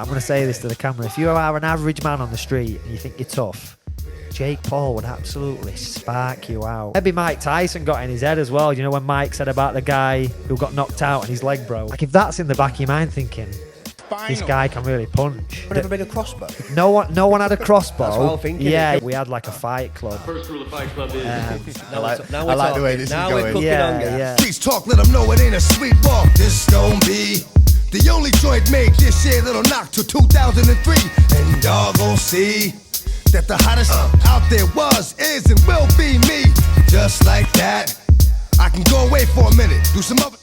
I'm going to say this to the camera. If you are an average man on the street and you think you're tough, Jake Paul would absolutely spark you out. Maybe Mike Tyson got in his head as well. You know when Mike said about the guy who got knocked out and his leg broke? Like if that's in the back of your mind thinking, this guy can really punch. Would ever bring a crossbow? No one had a crossbow. That's what I'm thinking. Yeah, we had like a fight club. First rule of Fight Club is... I like the way this is going. Yeah. Please talk, let them know it ain't a sweet walk. This gon' be the only joint made this year that'll knock till 2003. And y'all gon' see that the hottest out there was, is, and will be me. Just like that, I can go away for a minute, do some other,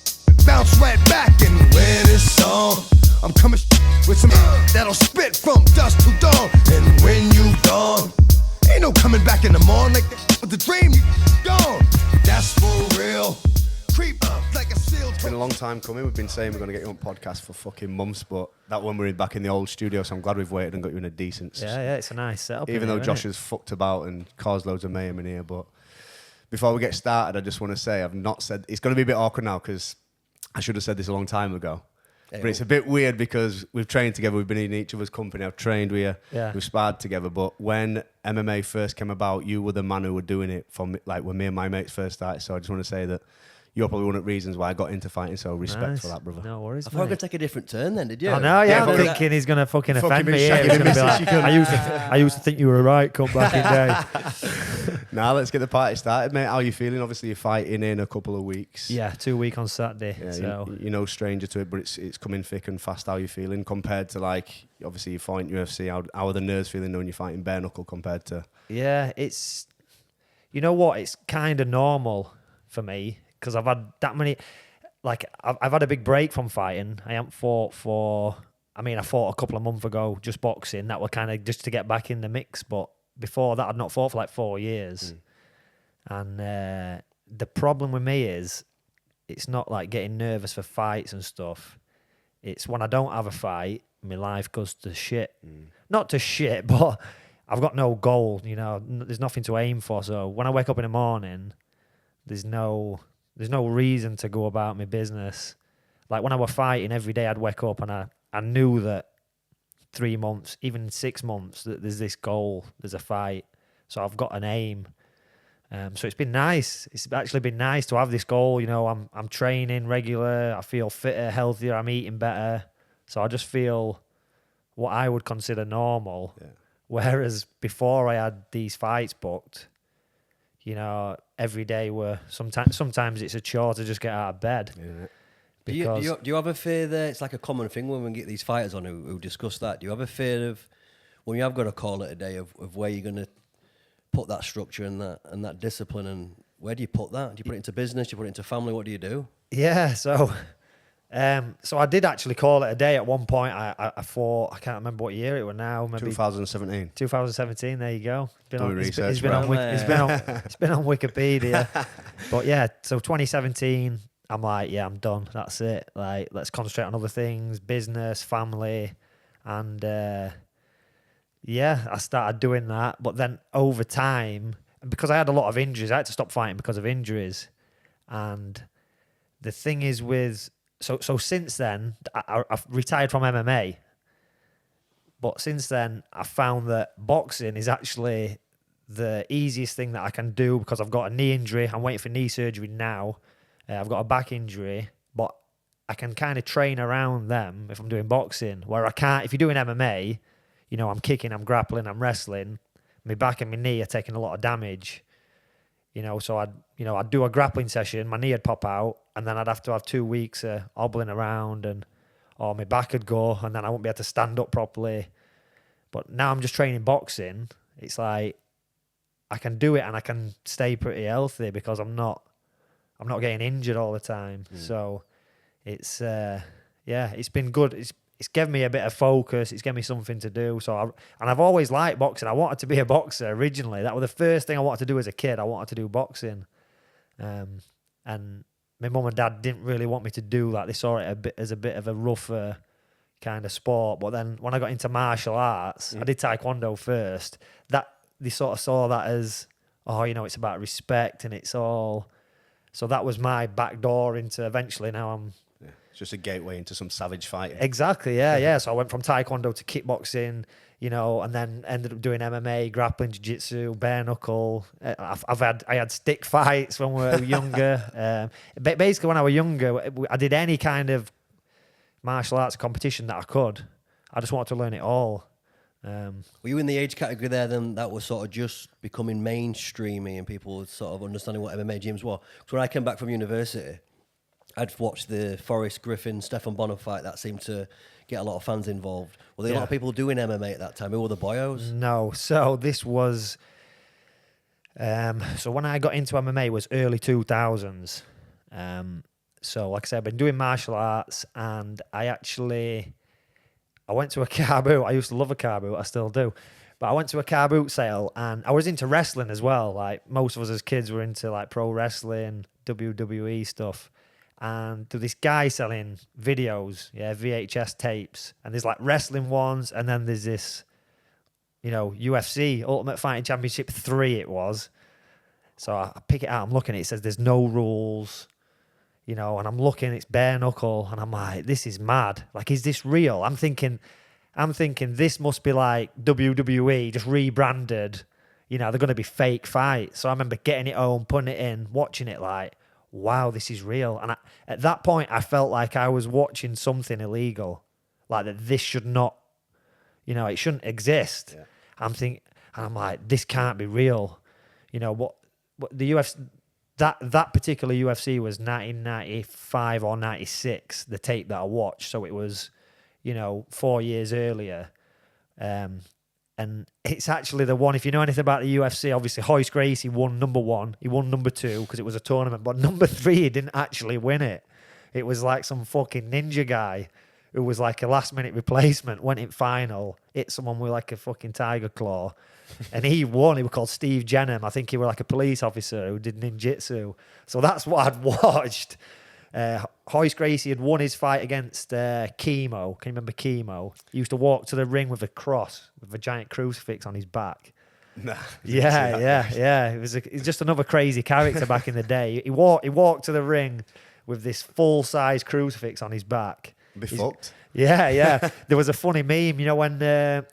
bounce right back, and win this song. I'm coming with some that'll spit from dusk to dawn. And when you gone, ain't no coming back in the morning. Like the dream, you gone. That's for real. Creep up like a seal. It's been a long time coming. We've been saying we're going to get you on podcast for fucking months, but that one we're back in the old studio, so I'm glad we've waited and got you in a decent... Yeah, it's a nice setup. Even though Josh has fucked about and caused loads of mayhem in here, but before we get started, I just want to say I've not said... It's going to be a bit awkward now because I should have said this a long time ago. But it's a bit weird because we've trained together, we've been in each other's company, I've trained with you, we've sparred together, but when MMA first came about, you were the man who were doing it for me, like when me and my mates first started, so I just want to say that you're probably one of the reasons why I got into fighting, so respect for that, brother. No worries, I thought I could take a different turn then, did you? I know, I'm thinking he's going to fucking offend me here. He's gonna be like, I used to think you were right, come back in day. Now let's get the party started, mate. How are you feeling? Obviously, you're fighting in a couple of weeks. Yeah, 2 weeks on Saturday. Yeah, so you're no stranger to it, but it's coming thick and fast. How are you feeling compared to, like, obviously you fight in UFC? How are the nerves feeling knowing you're fighting bare knuckle compared to... Yeah, it's... You know what? It's kind of normal for me because I've had that many... Like, I've had a big break from fighting. I haven't fought for... I mean, I fought a couple of months ago, just boxing. That were kind of just to get back in the mix, but before that, I'd not fought for like 4 years. And the problem with me is it's not like getting nervous for fights and stuff. It's when I don't have a fight, my life goes to shit. Not to shit, but I've got no goal, you know. There's nothing to aim for. So when I wake up in the morning, there's no reason to go about my business. Like when I was fighting every day, I'd wake up and I knew that 3 months, even 6 months, that there's this goal, there's a fight. So I've got an aim. So it's been nice. It's actually been nice to have this goal. You know, I'm training regular. I feel fitter, healthier. I'm eating better. So I just feel what I would consider normal. Yeah. Whereas before I had these fights booked, you know, every day were sometimes it's a chore to just get out of bed. Yeah. Do you have a fear there? It's like a common thing when we get these fighters on who discuss that. Do you have a fear of when you have got to call it a day of where you're going to put that structure and that discipline, and where do you put that? Do you put it into business? Do you put it into family? What do you do? Yeah, so I did actually call it a day at one point. I thought, I can't remember what year it was now. Maybe 2017. 2017. There you go. It's been on Wikipedia. But yeah, so 2017. I'm like, yeah, I'm done. That's it. Like, let's concentrate on other things, business, family, and I started doing that. But then over time, because I had a lot of injuries, I had to stop fighting because of injuries. And the thing is so since then, I've retired from MMA. But since then, I found that boxing is actually the easiest thing that I can do because I've got a knee injury. I'm waiting for knee surgery now. I've got a back injury, but I can kind of train around them if I'm doing boxing, where I can't. If you're doing MMA, you know, I'm kicking, I'm grappling, I'm wrestling. My back and my knee are taking a lot of damage. You know, so I'd do a grappling session, my knee would pop out, and then I'd have to have 2 weeks of hobbling around, or my back would go, and then I wouldn't be able to stand up properly. But now I'm just training boxing. It's like I can do it and I can stay pretty healthy because I'm not getting injured all the time. So it's it's been good. It's given me a bit of focus. It's given me something to do. So I've always liked boxing. I wanted to be a boxer originally. That was the first thing I wanted to do as a kid. I wanted to do boxing. And my mum and dad didn't really want me to do that. They saw it as a bit of a rougher kind of sport. But then when I got into martial arts, I did taekwondo first. That they sort of saw that as, oh, you know, it's about respect and it's all. So that was my back door into eventually now I'm It's just a gateway into some savage fighting. Exactly, yeah. So I went from taekwondo to kickboxing, you know, and then ended up doing MMA, grappling, jiu-jitsu, bare knuckle. I had stick fights when we were younger. Basically, when I was younger, I did any kind of martial arts competition that I could. I just wanted to learn it all. Were you in the age category there then that was sort of just becoming mainstreamy and people were sort of understanding what MMA gyms were? Because when I came back from university, I'd watched the Forrest Griffin, Stefan Bonner fight. That seemed to get a lot of fans involved. Were there a lot of people doing MMA at that time? Who were the boyos? No. So this was... so when I got into MMA, it was early 2000s. So like I said, I've been doing martial arts, and I went to a car boot. I used to love a car boot. I still do. But I went to a car boot sale, and I was into wrestling as well. Like most of us as kids were into like pro wrestling, WWE stuff. And there's this guy selling videos, VHS tapes. And there's like wrestling ones, and then there's this, you know, UFC, Ultimate Fighting Championship 3 it was. So I pick it out, I'm looking at it, it says there's no rules, you know, and I'm looking, it's bare knuckle, and I'm like, this is mad. Like, is this real? I'm thinking this must be like WWE just rebranded, you know, they're going to be fake fights. So I remember getting it home, putting it in, watching it like, wow, this is real. And at that point, I felt like I was watching something illegal, like that this should not, you know, it shouldn't exist. Yeah. I'm like, this can't be real. You know, what the UFC, that particular UFC was 1995 or 96, the tape that I watched. So it was, you know, 4 years earlier. And it's actually the one, if you know anything about the UFC, obviously Royce Gracie won number 1. He won number 2 because it was a tournament. But number 3, he didn't actually win it. It was like some fucking ninja guy who was like a last-minute replacement, went in final, hit someone with like a fucking tiger claw. And he won. He was called Steve Jenham. I think he was like a police officer who did ninjutsu. So that's what I'd watched. Royce Gracie had won his fight against Chemo. Can you remember Chemo? He used to walk to the ring with a cross, with a giant crucifix on his back. Nah, yeah. It was just another crazy character back in the day. He walked to the ring with this full-size crucifix on his back. Be fucked. Yeah. There was a funny meme, you know, when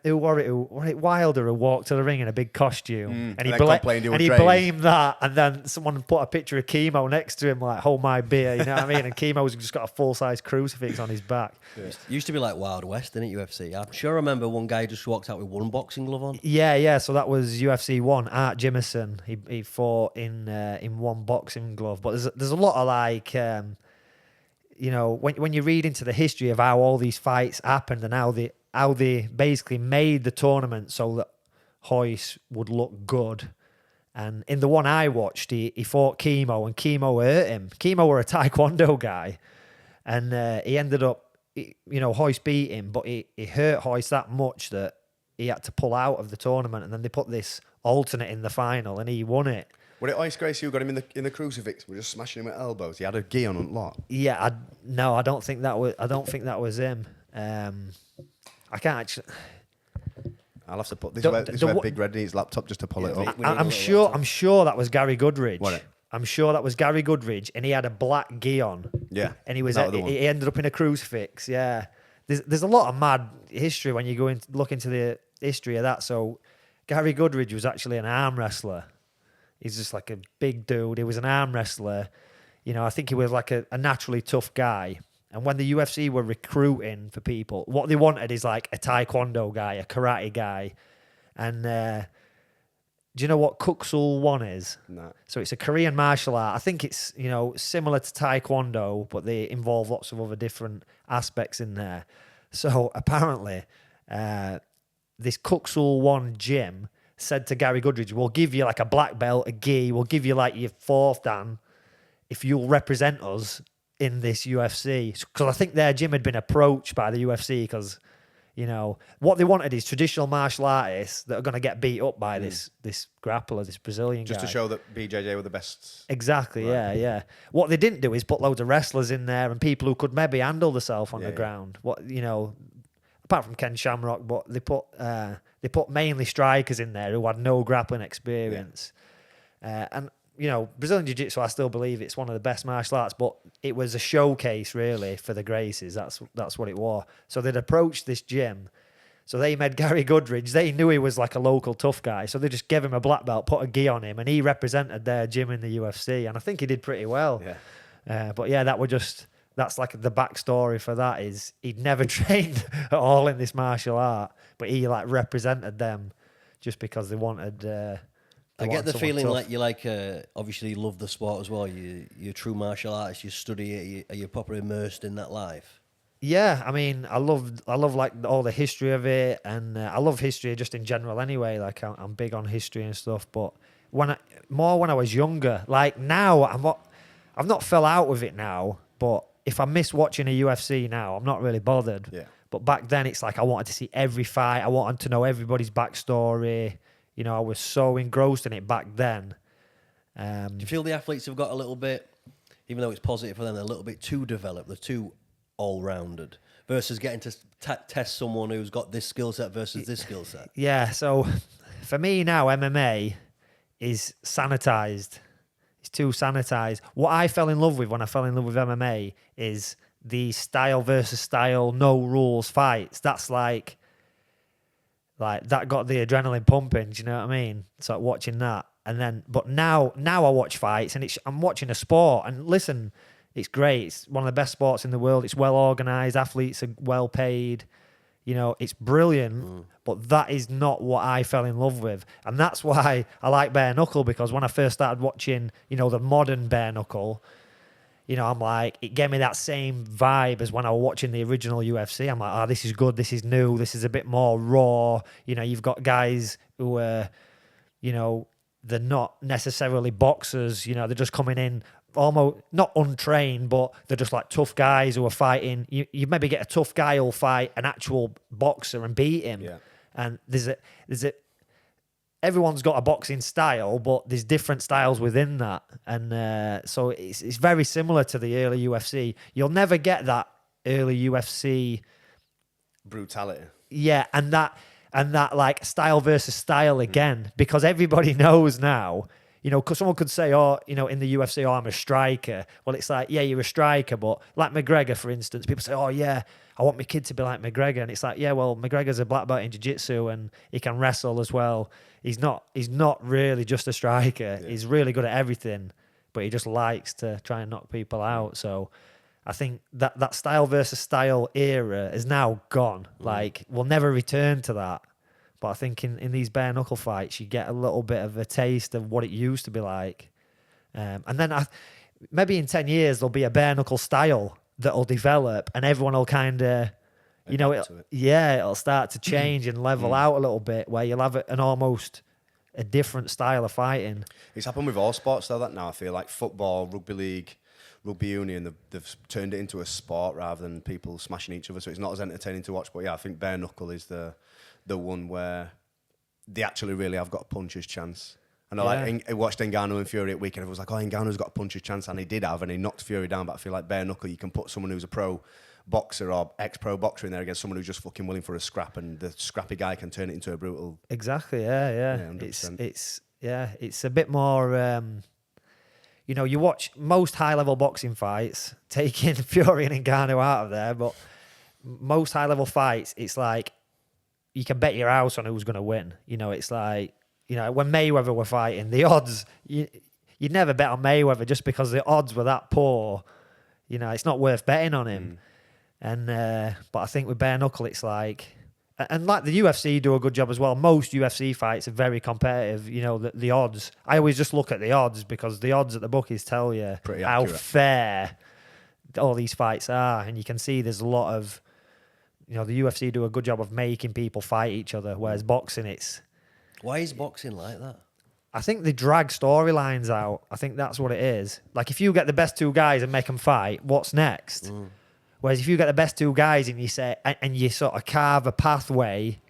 who were it Wilder who walked to the ring in a big costume, and he blamed that, and then someone put a picture of Chemo next to him, like, hold my beer, you know what I mean? And Chemo's just got a full-size crucifix on his back. Yeah. It used to be like Wild West, didn't it, UFC? I'm sure I remember one guy just walked out with one boxing glove on. Yeah. So that was UFC 1. Art Jimmerson. He fought in one boxing glove. But there's a lot of like. You know, when you read into the history of how all these fights happened and how they basically made the tournament so that Royce would look good. And in the one I watched, he fought Chemo, and Chemo hurt him. Chemo were a taekwondo guy, and he ended up, you know, Royce beat him, but he hurt Royce that much that he had to pull out of the tournament, and then they put this alternate in the final, and he won it. Was it Royce Gracie who got him in the crucifix? We're just smashing him with elbows. He had a gi on a lot. Yeah, I don't think that was him. I can't actually. I'll have to put this. Where Big Red needs laptop just to pull it up. I'm sure that was Gary Goodridge. Was it? I'm sure that was Gary Goodridge, and he had a black gi on. Yeah, and he ended up in a crucifix. Yeah, there's a lot of mad history when you look into the history of that. So Gary Goodridge was actually an arm wrestler. He's just like a big dude. He was an arm wrestler. You know, I think he was like a naturally tough guy. And when the UFC were recruiting for people, what they wanted is like a taekwondo guy, a karate guy. And do you know what Kuksul 1 is? No. So it's a Korean martial art. I think it's, you know, similar to taekwondo, but they involve lots of other different aspects in there. So apparently, this Kuksul 1 gym said to Gary Goodridge, we'll give you like a black belt, a gi, we'll give you like your 4th dan if you'll represent us in this UFC. Because I think their gym had been approached by the UFC because, you know, what they wanted is traditional martial artists that are going to get beat up by this grappler, this Brazilian guy. Just to show that BJJ were the best. Exactly, right. Yeah. What they didn't do is put loads of wrestlers in there and people who could maybe handle themselves on the ground. What, you know, apart from Ken Shamrock, but they put mainly strikers in there who had no grappling experience. And Brazilian Jiu-Jitsu, I still believe it's one of the best martial arts, but it was a showcase really for the Gracies. That's what it was. So they'd approached this gym. So they made Gary Goodridge. They knew he was like a local tough guy. So they just gave him a black belt, put a gi on him, and he represented their gym in the UFC. And I think he did pretty well. Yeah. But yeah, that's like the backstory for that is he'd never trained at all in this martial art, but he like represented them just because they wanted. I get the feeling tough. Like you obviously you love the sport as well. You're a true martial artist. You study it. Are you properly immersed in that life? Yeah, I mean, I love like all the history of it, and I love history just in general. Anyway, like I'm big on history and stuff. But when I was younger, like now I've not fell out with it now. But if I miss watching a UFC now, I'm not really bothered. Yeah. But back then, it's like I wanted to see every fight. I wanted to know everybody's backstory. I was so engrossed in it back then. Do you feel the athletes have got a little bit, even though it's positive for them, they're a little bit too developed, they're too all-rounded, versus getting to test someone who's got this skill set versus this skill set? Yeah, so for me now, MMA is sanitized. It's too sanitized. What I fell in love with when I fell in love with MMA is the style versus style, no rules fights. That's like that got the adrenaline pumping. Do you know what I mean? So watching that, but now I watch fights, and I'm watching a sport. And listen, it's great. It's one of the best sports in the world. It's well organized. Athletes are well paid. It's brilliant. But that is not what I fell in love with, and that's why I like bare knuckle. Because when I first started watching, the modern bare knuckle. I'm like, it gave me that same vibe as when I was watching the original UFC. I'm like, this is good, this is new, this is a bit more raw. You've got guys who are, they're not necessarily boxers. They're just coming in almost not untrained, but they're just like tough guys who are fighting. You maybe get a tough guy who'll fight an actual boxer and beat him. Yeah. And everyone's got a boxing style, but there's different styles within that. And so it's very similar to the early UFC. You'll never get that early UFC brutality. Yeah, and that like style versus style again, because everybody knows now, because someone could say, in the UFC, I'm a striker. Well, it's like, yeah, you're a striker, but like McGregor, for instance, people say, yeah, I want my kid to be like McGregor. And it's like, yeah, well, McGregor's a black belt in jiu-jitsu and he can wrestle as well. He's not really just a striker. Yeah. He's really good at everything, but he just likes to try and knock people out. So I think that style versus style era is now gone. Like, we'll never return to that. But I think in these bare knuckle fights, you get a little bit of a taste of what it used to be like. And then maybe in 10 years, there'll be a bare knuckle style that'll develop and everyone will kind of, it'll start to change and level out a little bit, where you'll have an almost a different style of fighting. It's happened with all sports though, that now I feel like football, rugby league, rugby union, they've turned it into a sport rather than people smashing each other, so it's not as entertaining to watch. But yeah, I think bare knuckle is the one where they actually really have got a puncher's chance. And I watched Ngannou and Fury at weekend. Everyone was like, Ngannou's got a puncher's chance, and he did have, and he knocked Fury down. But I feel like bare knuckle, you can put someone who's a pro boxer or ex-pro boxer in there against someone who's just fucking willing for a scrap, and the scrappy guy can turn it into a brutal. Exactly, yeah. It's a bit more. You watch most high-level boxing fights, taking Fury and Ngannou out of there, but most high-level fights, it's like you can bet your house on who's going to win. It's like, when Mayweather were fighting, the odds, you'd never bet on Mayweather just because the odds were that poor. It's not worth betting on him. And but I think with bare knuckle, it's like, and like the UFC do a good job as well. Most UFC fights are very competitive. The odds. I always just look at the odds because the odds at the bookies tell you how fair all these fights are, and you can see there's a lot of, the UFC do a good job of making people fight each other, whereas boxing, it's. Why is boxing like that? I think they drag storylines out. I think that's what it is. Like, if you get the best two guys and make them fight, what's next? Whereas if you get the best two guys and you sort of carve a pathway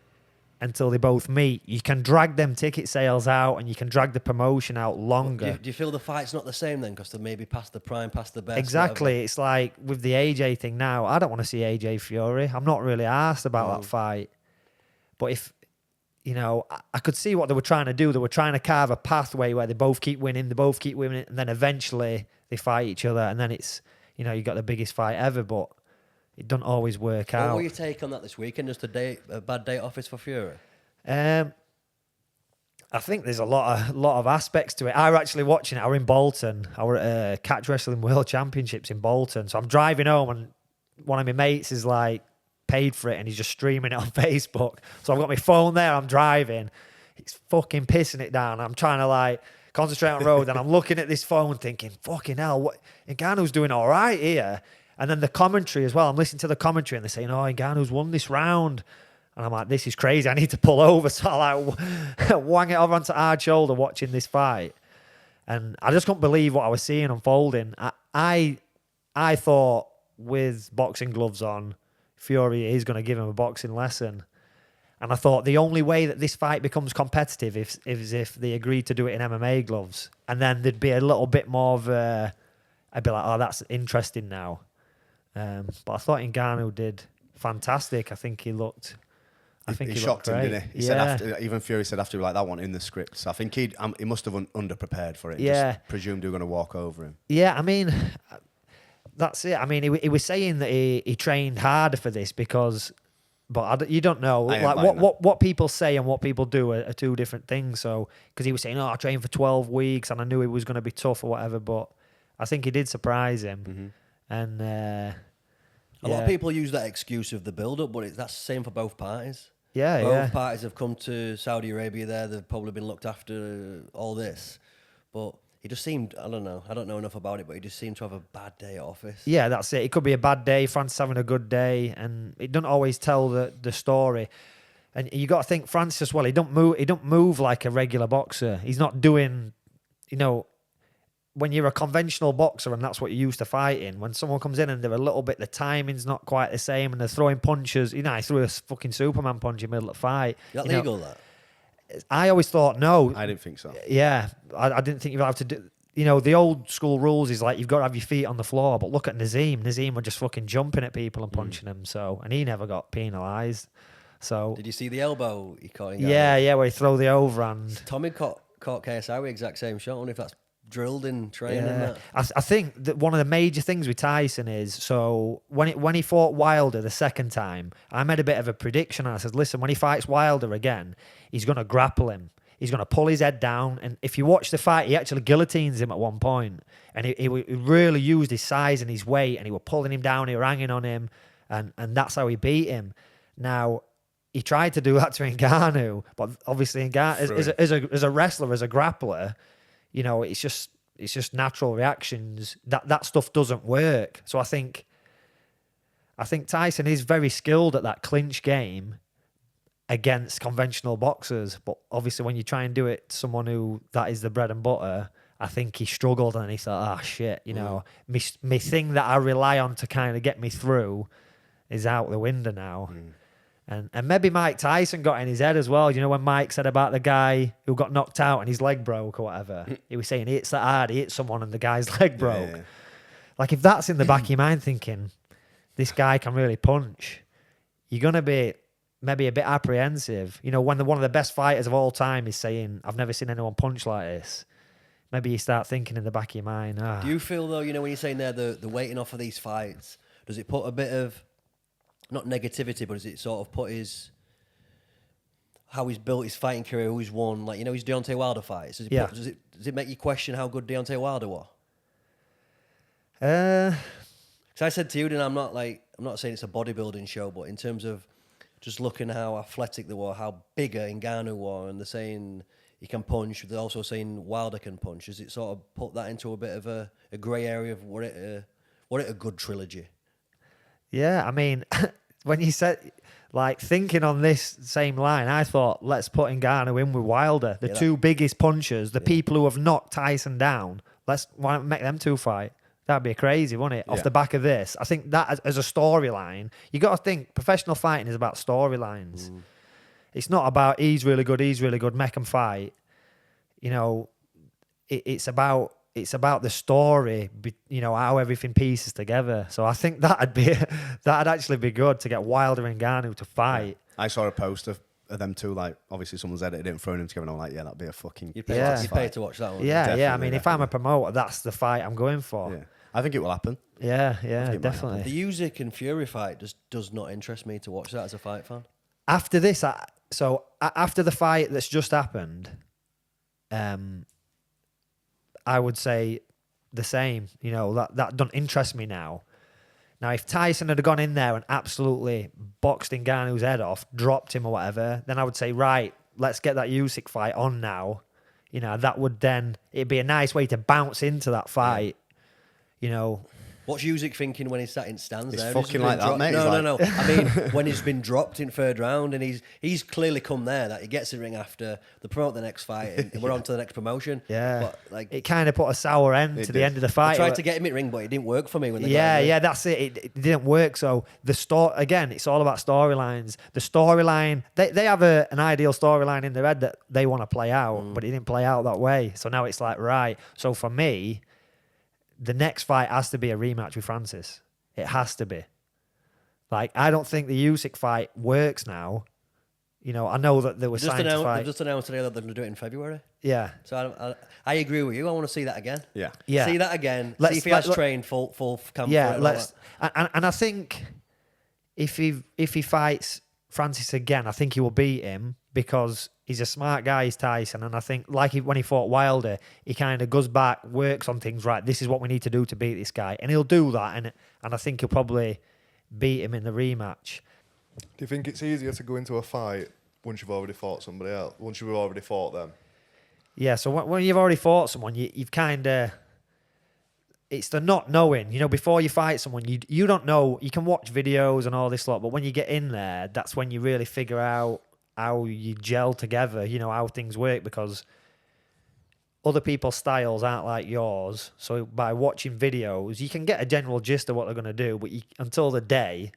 until they both meet, you can drag them ticket sales out and you can drag the promotion out longer. Do you feel the fight's not the same then? Because they're maybe past the prime, past the best? Exactly. Whatever. It's like with the AJ thing now, I don't want to see AJ Fury. I'm not really arsed about that fight. But you know, I could see what they were trying to do. They were trying to carve a pathway where they both keep winning, and then eventually they fight each other, and then it's, you know, you got the biggest fight ever, but it doesn't always work out. What were your take on that this weekend? Just a bad day at office for Fury? I think there's a lot of aspects to it. I were actually watching it. I were in Bolton. I were at Catch Wrestling World Championships in Bolton. So I'm driving home, and one of my mates is like paid for it, and he's just streaming it on Facebook. So I've got my phone there. I'm driving. He's fucking pissing it down. I'm trying to like concentrate on the road, and I'm looking at this phone thinking, fucking hell, what Ngannou's doing all right here. And then the commentary as well. I'm listening to the commentary, and they're saying, oh, Ngannou's won this round. And I'm like, this is crazy. I need to pull over. So I like wang it over onto hard shoulder watching this fight. And I just couldn't believe what I was seeing unfolding. I thought with boxing gloves on, Fury is going to give him a boxing lesson. And I thought the only way that this fight becomes competitive is if they agree to do it in MMA gloves. And then there'd be a little bit more of I'd be like, oh, that's interesting now. But I thought Ngannou did fantastic. I think he looked... He shocked him, didn't he? He said after, even Fury said after, like, that one in the script. So I think he must have underprepared for it. Just presumed they were going to walk over him. Yeah, I mean, that's it. I mean, he was saying that he trained harder for this because, but you don't know. Like what people say and what people do are two different things. So because he was saying, oh, I trained for 12 weeks and I knew it was going to be tough or whatever. But I think he did surprise him, and a lot of people use that excuse of the build-up, but that's the same for both parties. Yeah, both parties have come to Saudi Arabia there. They've probably been looked after all this. But he just seemed, I don't know enough about it, but he just seemed to have a bad day at office. Yeah, that's it. It could be a bad day. Francis having a good day. And it doesn't always tell the story. And you got to think Francis as well. He don't move like a regular boxer. He's not doing, you know, when you're a conventional boxer and that's what you're used to fighting, when someone comes in and they're a little bit, the timing's not quite the same and they're throwing punches, you know, he threw a fucking Superman punch in the middle of the fight. Is that legal, that? I always thought no. I didn't think so. Yeah, I didn't think you'd have to do, you know, the old school rules is like you've got to have your feet on the floor, but look at Nazim. Nazim were just fucking jumping at people and punching them, so, and he never got penalised. So did you see the elbow he caught? Yeah, where he throw the overhand. Tommy caught KSI with the exact same shot. I wonder if that's drilled in training. That I think that one of the major things with Tyson is, so when he fought Wilder the second time, I made a bit of a prediction and I said, listen, when he fights Wilder again, he's going to grapple him. He's going to pull his head down, and if you watch the fight, he actually guillotines him at one point, and he really used his size and his weight, and he was pulling him down, he was hanging on him, and that's how he beat him. Now, he tried to do that to Ngannou, but obviously Ngannou, as a wrestler, as a grappler, you know, it's just natural reactions. That stuff doesn't work. So I think Tyson is very skilled at that clinch game against conventional boxers. But obviously when you try and do it to someone who that is the bread and butter, I think he struggled and he thought, shit, you know, me thing that I rely on to kind of get me through is out the window now. And maybe Mike Tyson got in his head as well. You know, when Mike said about the guy who got knocked out and his leg broke or whatever, he was saying he hits that hard, he hit someone and the guy's leg broke. Yeah. Like if that's in the back of your mind thinking, this guy can really punch, you're going to be maybe a bit apprehensive. You know, when one of the best fighters of all time is saying, I've never seen anyone punch like this, maybe you start thinking in the back of your mind. Do you feel though, you know, when you're saying there, the waiting off of these fights, does it put a bit of, not negativity, but does it sort of put how he's built his fighting career, who he's won, like, you know, his Deontay Wilder fights? Does it make you question how good Deontay Wilder was? Because I said to you, then I'm not saying it's a bodybuilding show, but in terms of just looking how athletic they were, how bigger Ngannou was, and they're saying he can punch, they're also saying Wilder can punch. Does it sort of put that into a bit of a grey area of what it a good trilogy? Yeah, I mean, when you said, like, thinking on this same line, I thought, let's put Ngannou in with Wilder, the two biggest punchers, the people who have knocked Tyson down. Why don't we make them two fight? That'd be crazy, wouldn't it? Off the back of this. I think that as a storyline, you got to think professional fighting is about storylines. It's not about he's really good, make him fight. You know, it's about the story, you know, how everything pieces together. So I think that'd actually be good to get Wilder and Ngannou to fight. I saw a post of of them two, like obviously someone's edited it and thrown them together, and I'm like, yeah, that'd be a fucking. You'd pay, Yeah. you'd pay to watch that one. Yeah, I Definitely, mean, if I'm a promoter, that's the fight I'm going for. Yeah, I think it will happen. Yeah, it might definitely. The Usyk and Fury fight just does not interest me to watch that as a fight fan. After this, after the fight that's just happened, I would say the same. You know, that don't interest me now. Now, if Tyson had gone in there and absolutely boxed Ngannou's head off, dropped him or whatever, then I would say, right, let's get that Usyk fight on now. You know, that would then, it'd be a nice way to bounce into that fight. You know, What's Usyk thinking when he's sat in stands It's there? fucking like that, mate. No. I mean, when he's been dropped in third round and he's clearly come there that he gets the ring after the promote the next fight and we're on to the next promotion. yeah. But like it kind of put a sour end to the end of the I fight. tried to get him in ring, but it didn't work for me when they got Yeah, in there. yeah, that's it. It didn't work. So again, it's all about storylines. The storyline, they have an ideal storyline in their head that they want to play out, but it didn't play out that way. So now it's like, right. So for me, the next fight has to be a rematch with Francis. It has to be. Like, I don't think the Usyk fight works now. You know, I know that they were signed to fight. They've just announced today that they're going to do it in February. Yeah. So I agree with you. I want to see that again. Yeah. Yeah. See that again. Let's- see if he has let- trained full camp. Yeah, for it and all let's. that. And I think if he fights Francis again, I think he will beat him because he's a smart guy, he's Tyson. And I think, when he fought Wilder, he kind of goes back, works on things, right, this is what we need to do to beat this guy. And he'll do that. And I think he'll probably beat him in the rematch. Do you think it's easier to go into a fight once you've already fought somebody else? Once you've already fought them? Yeah, so when you've already fought someone, you've kind of... It's the not knowing. You know, before you fight someone, you don't know. You can watch videos and all this lot, but when you get in there, that's when you really figure out how you gel together, you know, how things work, because other people's styles aren't like yours. So by watching videos, you can get a general gist of what they're going to do, but until the day,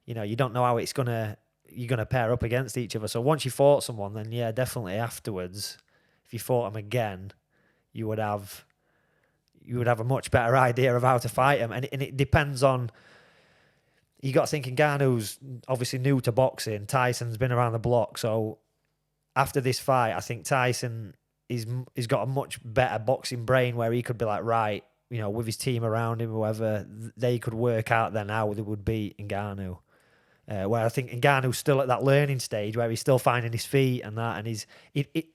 you know, you don't know how you're going to pair up against each other. So once you fought someone, then yeah, definitely afterwards, if you fought them again, you would have a much better idea of how to fight them. And it depends on... You got to think Ngannou's obviously new to boxing. Tyson's been around the block. So after this fight, I think Tyson he's got a much better boxing brain where he could be like, right, you know, with his team around him, whoever, they could work out then how they would beat Ngannou. Where I think Ngannou's still at that learning stage where he's still finding his feet and that. And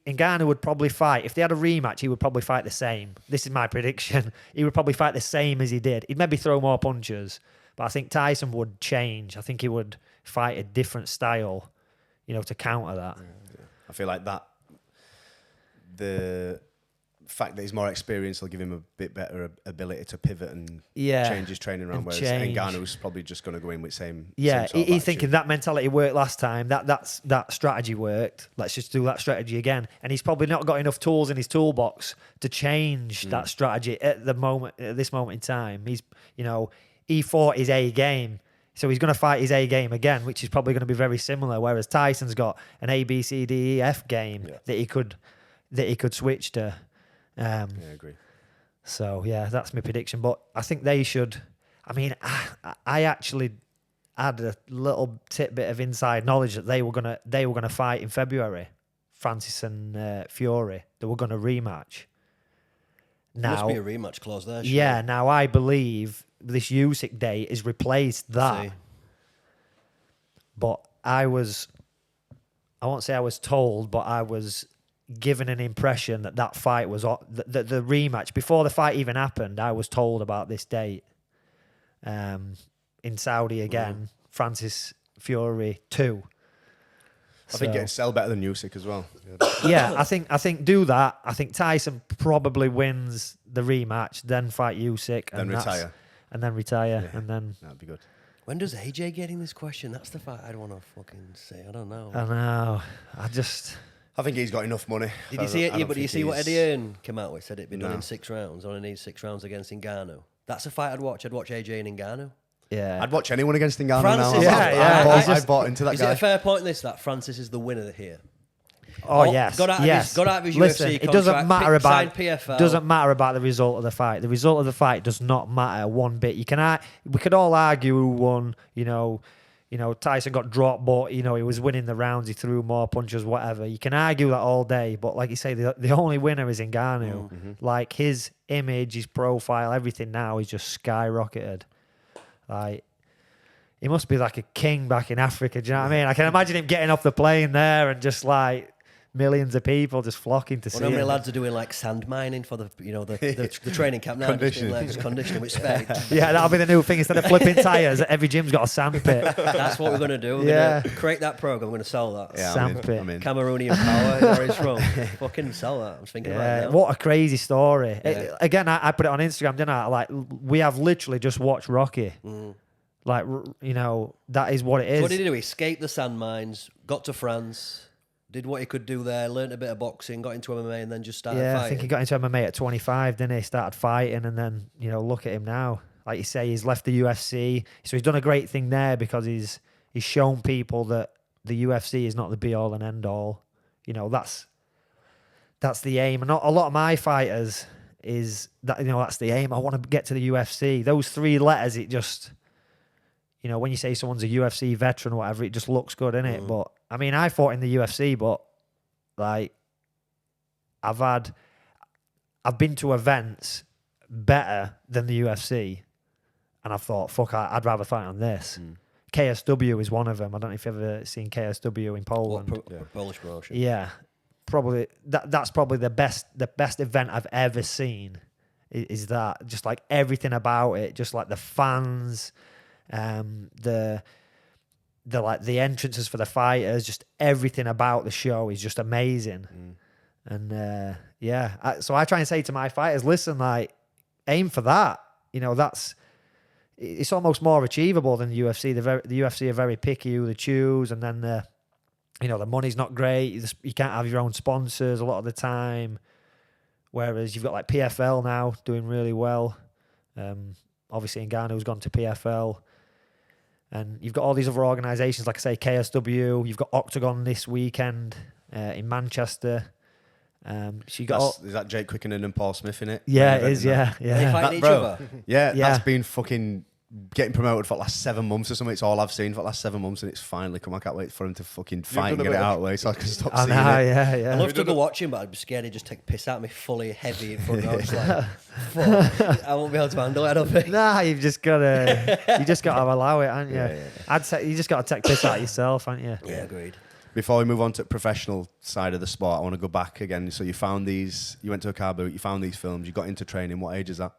Ngannou would probably fight, if they had a rematch, he would probably fight the same. This is my prediction. He would probably fight the same as he did. He'd maybe throw more punches. But I think Tyson would change. I think he would fight a different style, you know, to counter that. I feel like the fact that he's more experienced will give him a bit better ability to pivot and change his training around. Whereas Ngannou's probably just going to go in with same. Yeah, same sort of he's attitude. thinking that mentality worked last time. That strategy worked. Let's just do that strategy again. And he's probably not got enough tools in his toolbox to change that strategy at this moment in time. He's, you know, he fought his A game. So he's going to fight his A game again, which is probably going to be very similar. Whereas Tyson's got an A, B, C, D, E, F game that he could switch to. Yeah, I agree. So yeah, that's my prediction. But I think they should. I mean, I actually had a little tidbit of inside knowledge that they were gonna fight in February, Francis and Fury. They were going to rematch. Now, Must be a rematch clause there. yeah. Now I believe this Usyk date has replaced that. See. But I won't say I was told, but I was given an impression that fight was the rematch. Before the fight even happened, I was told about this date. In Saudi again, Francis Fury 2. I think it'd sell better than Usyk as well. Yeah, I think do that. I think Tyson probably wins the rematch, then fight Usyk, Then retire. and then retire, Yeah. and then That'd be good. When does AJ get in this question? That's the fight I'd want to fucking say. I don't know. I know. I think he's got enough money. Did you see it? I Yeah, don't but do you think see what he's- Eddie Hearn came out with? Said it'd be done No. in 6 rounds. Only needs 6 rounds against Ngannou. That's a fight I'd watch. I'd watch AJ and Ngannou. yeah. I'd watch anyone against Ngannou Francis- now. Yeah, I bought into that Is guy. it a fair point in this that Francis is the winner here? Oh yes, got out of yes. his- got out of his Listen, UFC it doesn't contract, matter about signed PFL. doesn't matter about the result of the fight. The result of the fight does not matter one bit. We could all argue who won. You know, You know, Tyson got dropped, but, you know, he was winning the rounds. He threw more punches, whatever. You can argue that all day, but like you say, the only winner is Ngannou. Like, his image, his profile, everything now is just skyrocketed. Like, he must be like a king back in Africa. Do you know what I mean? I can imagine him getting off the plane there and just like millions of people just flocking to see How many him. lads are doing like sand mining for the the training camp now? Just conditioning with spec. Yeah, that'll be the new thing. Instead of flipping tyres, every gym's got a sand pit. That's what we're going to do. We're Yeah. going to create that program. We're going to sell that. Yeah, Sand pit. I'm in. Cameroonian power, where he's from. Fucking sell that. I'm thinking about Yeah, it now. what a crazy story. Yeah. Again, I put it on Instagram, didn't I? Like, we have literally just watched Rocky. Like, you know, that is what it is. So what did he do? He escaped the sand mines, got to France, did what he could do there, learnt a bit of boxing, got into MMA, and then just started Yeah, fighting. I think he got into MMA at 25, didn't he? Started fighting, and then, you know, look at him now. Like you say, he's left the UFC. So he's done a great thing there because he's shown people that the UFC is not the be-all and end-all. You know, that's the aim. And a lot of my fighters is that, you know, that's the aim. I want to get to the UFC. Those three letters, it just... You know, when you say someone's a UFC veteran or whatever, it just looks good, innit? But, I mean, I fought in the UFC, but, like, I've been to events better than the UFC, and I've thought, fuck, I'd rather fight on this. KSW is one of them. I don't know if you've ever seen KSW in Poland. Polish promotion. Yeah, probably that's probably the best event I've ever seen. Is that just like everything about it, just like the fans, the like the entrances for the fighters, just everything about the show is just amazing. And so I try and say to my fighters, listen, like, aim for that. You know, it's almost more achievable than the UFC. The UFC are very picky who they choose, and then you know, the money's not great. You can't have your own sponsors a lot of the time. Whereas you've got like PFL now doing really well. Obviously, Ngannou's gone to PFL. And you've got all these other organisations, like I say, KSW. You've got Octagon this weekend in Manchester. So you got Is that Jake Quickenham and Paul Smith in it? Yeah, it is. Yeah, They yeah. fighting each Bro, other. Yeah, Yeah. that's been fucking getting promoted for the last 7 months or something. It's all I've seen for the last 7 months, and it's finally come. I can't wait for him to fucking fight and done get a it bit out of- of the way so I can stop I seeing know, it. yeah, I yeah. love to go watching, but I'd be scared he'd just take piss out of me fully heavy in front row. Just like, fuck, I won't be able to handle it, I don't think. Nah, you've just got to allow it, haven't you? Yeah, yeah, I'd say you just got to take piss out of yourself, haven't you? Yeah, agreed. Before we move on to professional side of the sport, I want to go back again. So you went to a car boot, you found these films, you got into training. What age is that?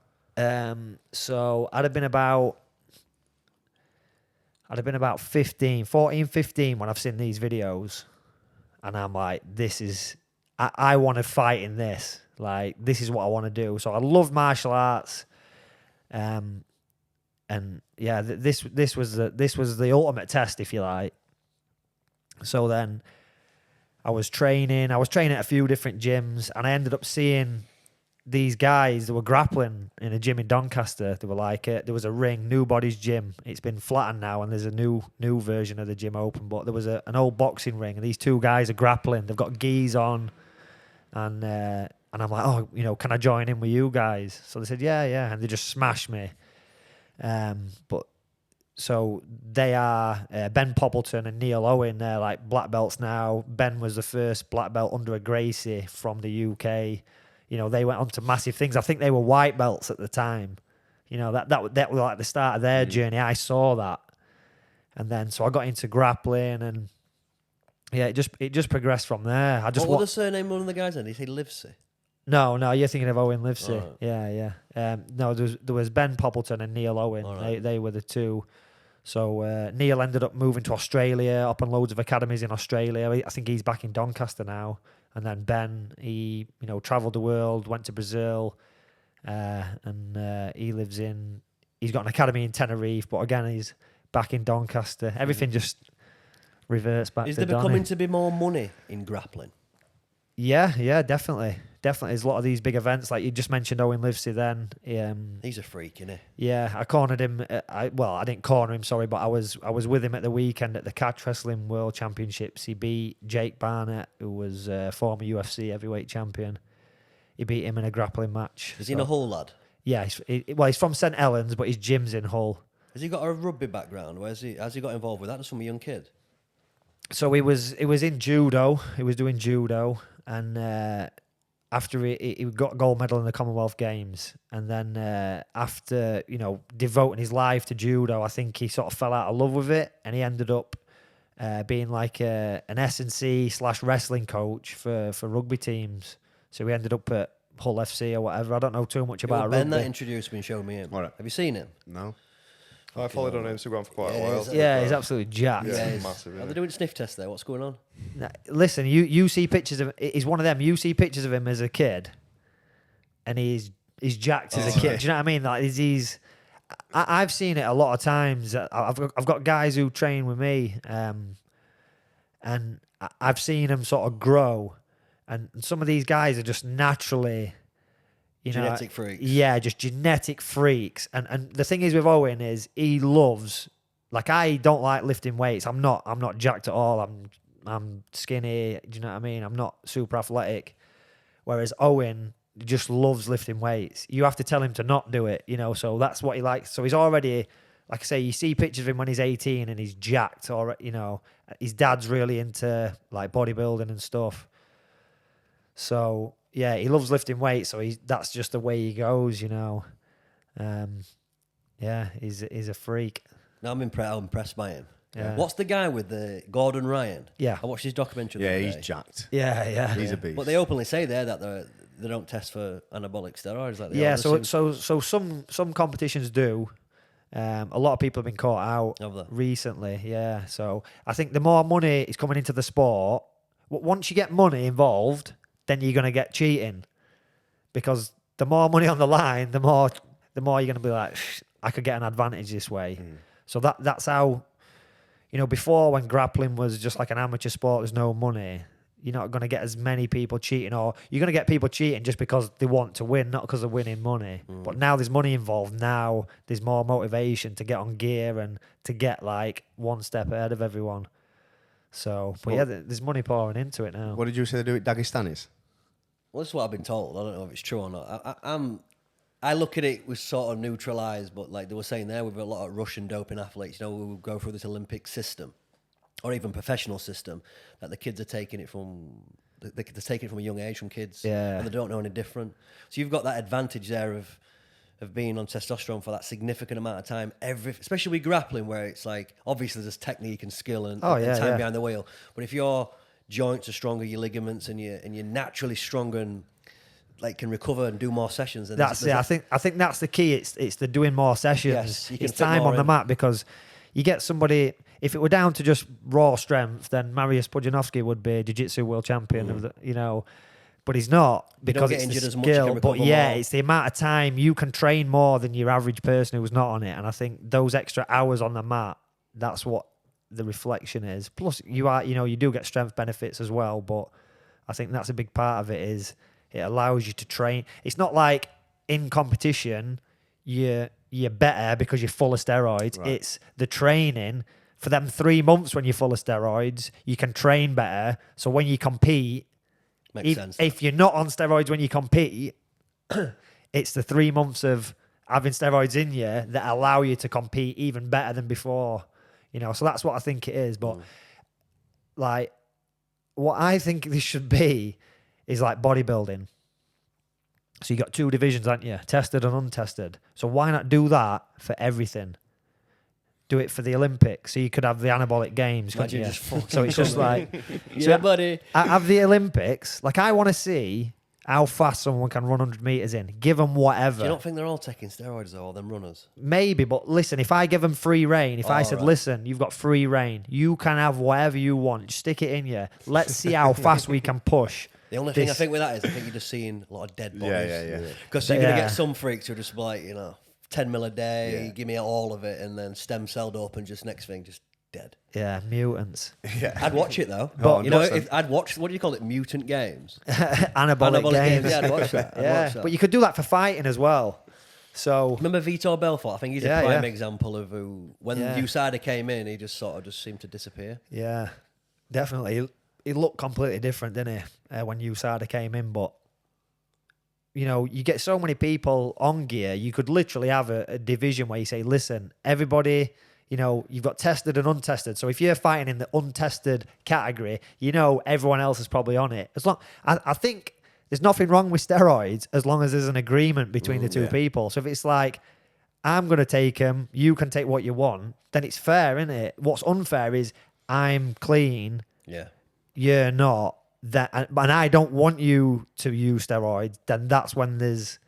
So I'd have been about 14, 15 when I've seen these videos, and I'm like, I want to fight in this. Like, this is what I want to do. So I love martial arts, and yeah, this was the ultimate test, if you like. So then I was training at a few different gyms, and I ended up seeing these guys that were grappling in a gym in Doncaster. They were like, there was a ring, New Bodies Gym. It's been flattened now, and there's a new version of the gym open. But there was an old boxing ring, and these two guys are grappling. They've got gis on, and I'm like, oh, you know, can I join in with you guys? So they said, yeah, and they just smashed me. But so they are Ben Poppleton and Neil Owen. They're like black belts now. Ben was the first black belt under a Gracie from the UK. You know, they went on to massive things. I think they were white belts at the time. You know, that was like the start of their journey. I saw that. And then, so I got into grappling, and yeah, it just progressed from there. I just What was the surname of one of the guys then? Did he say Livesey? No, you're thinking of Owen Livesey. Oh. Yeah. No, there was Ben Poppleton and Neil Owen. Right. They were the two. So Neil ended up moving to Australia, up on loads of academies in Australia. I think he's back in Doncaster now. And then Ben, he travelled the world, went to Brazil, and he's got an academy in Tenerife, but again, he's back in Doncaster. Everything just reverts back Is to there Donny. becoming to be more money in grappling? Yeah, definitely. There's a lot of these big events, like you just mentioned Owen Livesey then. He's a freak, isn't he? Yeah, I cornered him. I didn't corner him, sorry, but I was with him at the weekend at the Catch Wrestling World Championships. He beat Jake Barnett, who was former UFC heavyweight champion. He beat him in a grappling match. Is he in a Hull lad? Yeah, he's from St Helens, but his gym's in Hull. Has he got a rugby background? Has he got involved with that as some young kid? So he was in judo. He was doing judo, and after he got a gold medal in the Commonwealth Games, and then after devoting his life to judo, I think he sort of fell out of love with it, and he ended up being like an S&C / wrestling coach for rugby teams. So he ended up at Hull FC or whatever. I don't know too much about Ben rugby. that introduced me and showed me him. All right. Have you seen him? No. I followed on Instagram for quite a while. Yeah, he's absolutely jacked. Yeah, he's massive. Are Isn't they doing sniff tests there? What's going on? Now, listen, you see pictures of he's one of them. You see pictures of him as a kid, and he's jacked as a kid. right. Do you know what I mean? Like I've seen it a lot of times. I've got guys who train with me, and I've seen them sort of grow, and some of these guys are just naturally. Genetic freaks. Yeah, just genetic freaks. And the thing is with Owen is he loves, like, I don't like lifting weights. I'm not jacked at all. I'm skinny. Do you know what I mean? I'm not super athletic. Whereas Owen just loves lifting weights. You have to tell him to not do it, so that's what he likes. So he's already, like I say, you see pictures of him when he's 18 and he's jacked, or his dad's really into like bodybuilding and stuff. So yeah, he loves lifting weights, so that's just the way he goes, Yeah, he's a freak. No, I'm impressed by him. Yeah. What's the guy with the Gordon Ryan? Yeah. I watched his documentary. the Yeah, other he's day. jacked. Yeah. He's a beast. But they openly say there that they don't test for anabolic steroids. Like they Yeah, all so some competitions do. A lot of people have been caught out Have they? recently. Yeah, so I think the more money is coming into the sport, once you get money involved, then you're going to get cheating, because the more money on the line, the more you're going to be like, I could get an advantage this way. So that's how, before, when grappling was just like an amateur sport, there's no money. You're not going to get as many people cheating, or you're going to get people cheating just because they want to win, not because they're winning money. But now there's money involved. Now there's more motivation to get on gear and to get like one step ahead of everyone. So, but yeah, there's money pouring into it now. What did you say they do with Dagestanis? Well, this is what I've been told. I don't know if it's true or not. I look at it with sort of neutralised, but like they were saying there, with a lot of Russian doping athletes, who go through this Olympic system, or even professional system, that the kids are taking it from. They're taking it from a young age from kids, and they don't know any different. So you've got that advantage there of being on testosterone for that significant amount of time, especially with grappling, where it's like obviously there's technique and skill and time behind the wheel. But if your joints are stronger, your ligaments, and you're naturally stronger and like can recover and do more sessions, then That's it. I think that's the key. It's the doing more sessions. Yes, you can it's fit time more on the in. mat, because you get somebody. If it were down to just raw strength, then Mariusz Pudzianowski would be jiu-jitsu world champion of the, but he's not, because get it's the injured as much, you skill. can But recover yeah, more. it's the amount of time you can train more than your average person who's not on it. And I think those extra hours on the mat, that's what the reflection is. Plus, you do get strength benefits as well. But I think that's a big part of it. Is it allows you to train. It's not like in competition you're better because you're full of steroids. Right. It's the training. For them 3 months when you're full of steroids, you can train better. So when you compete, Makes sense. if you're not on steroids when you compete, it's the 3 months of having steroids in you that allow you to compete even better than before. So that's what I think it is. But like, what I think this should be is like bodybuilding. So you got 2 divisions, haven't you? Tested and untested. So why not do that for everything? Do it for the Olympics, so you could have the anabolic games. Imagine couldn't you? just fucking So it's just like, yeah, buddy. have the Olympics. Like, I want to see how fast someone can run 100 meters in. Give them whatever. Do you not think they're all taking steroids though, all them runners? Maybe, but listen, if I give them free reign, if I said, right. listen, you've got free reign, you can have whatever you want, just stick it in you. Let's see how fast we can push. The only thing I think with that is I think you're just seeing a lot of dead bodies. Yeah. Because you're going to Yeah. get some freaks who are just like, 10 mil a day, give me all of it, and then stem cell dope, and just next thing, just dead. Yeah, mutants. I'd watch it though. But- if I'd watch, what do you call it? Mutant games. Anabolic games. Yeah, I'd watch that. Yeah, Watch that. but you could do that for fighting as well. So Remember Vitor Belfort? I think he's Yeah, a prime yeah. example of who, when Yeah. USADA came in, he just sort of just seemed to disappear. yeah, definitely. He looked completely different, didn't he, when USADA came in? But you know, you get so many people on gear, you could literally have a division where you say, listen, everybody, you know, you've got tested and untested. So if you're fighting in the untested category, you know everyone else is probably on it. I think there's nothing wrong with steroids as long as there's an agreement between the two people. So if it's like, I'm going to take them, you can take what you want, then it's fair, isn't it? What's unfair is I'm clean, you're not, and I don't want you to use steroids, then that's when there's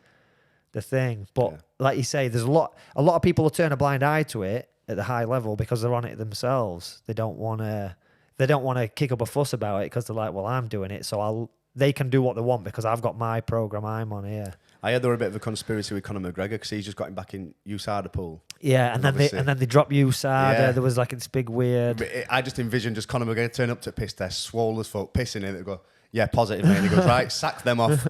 the thing. But like you say, there's a lot of people will turn a blind eye to it at the high level because they're on it themselves. They don't want to kick up a fuss about it because they're like, well, I'm doing it, so they can do what they want because I've got my program I'm on here. I heard there were a bit of a conspiracy with Conor McGregor because he's just got him back in USADA pool. Yeah, and then they dropped USADA. Yeah. There was like this big weird. I just envisioned just Conor McGregor turn up to piss test, swole as fuck, pissing in it. They go, yeah, positive, mate. And he goes, right, sack them off.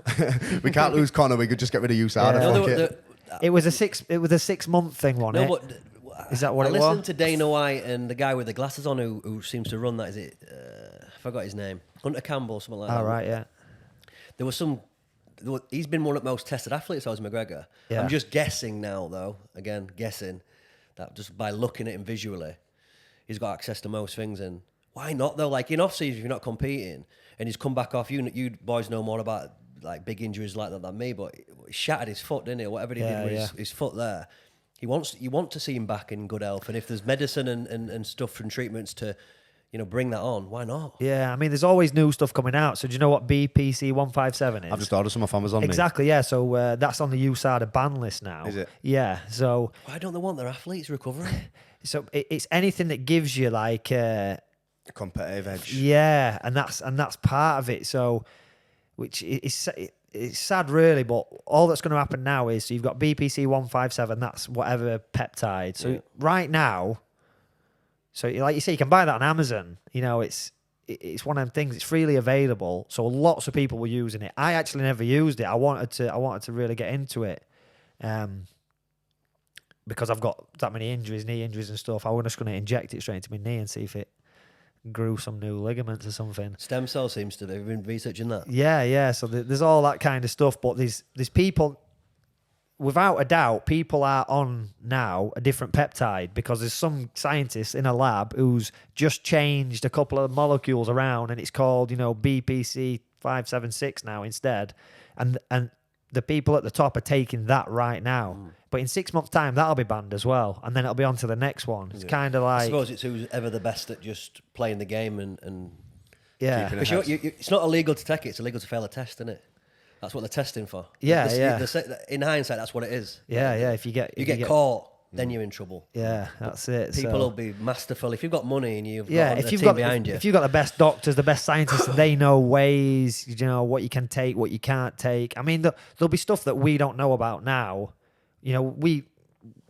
We can't lose Conor. We could just get rid of USADA. It was a 6-month thing, wasn't it? But is that what it was? I listened to Dana White and the guy with the glasses on who seems to run that. Is it? I forgot his name. Hunter Campbell, something like that. Oh, right, yeah. There was some. He's been one of the most tested athletes, so is McGregor. Yeah. I'm just guessing now, though. Again, guessing that just by looking at him visually, he's got access to most things. And why not though? Like in off season, if you're not competing, and he's come back off. You boys know more about like big injuries like that than me. But he shattered his foot, didn't he? Whatever he did with his foot there. You want to see him back in good health. And if there's medicine and stuff and treatments to, you know, bring that on, why not? Yeah, I mean, there's always new stuff coming out. So do you know what BPC 157 is? I've just ordered some off Amazon. Exactly, yeah. So that's on the USADA ban list now. Is it? Yeah. So why don't they want their athletes recovering? So it's anything that gives you like a competitive edge. Yeah, and that's part of it. So, which is it's sad, really. But all that's going to happen now is so you've got BPC 157. That's whatever peptide. So right now. So like you say, you can buy that on Amazon. You know, it's one of them things. It's freely available. So lots of people were using it. I actually never used it. I wanted to really get into it, because I've got that many injuries, knee injuries and stuff. I was just going to inject it straight into my knee and see if it grew some new ligaments or something. Stem cell seems to. They've been researching that. Yeah. So there's all that kind of stuff. But there's people. Without a doubt, people are on now a different peptide because there's some scientist in a lab who's just changed a couple of molecules around and it's called, you know, BPC 576 now instead. And the people at the top are taking that right now. But in 6 months' time, that'll be banned as well. And then it'll be on to the next one. It's kind of like... I suppose it's who's ever the best at just playing the game and yeah. Because it's not illegal to take it, it's illegal to fail a test, isn't it? That's what they're testing for. Yeah. In hindsight, that's what it is. Yeah. If you get caught, then you're in trouble. Yeah, that's it. People will be masterful if you've got money and you've got if a you've team got behind you. If you've got the best doctors, the best scientists, and they know ways, you know, what you can take, what you can't take. I mean, there'll be stuff that we don't know about now. You know,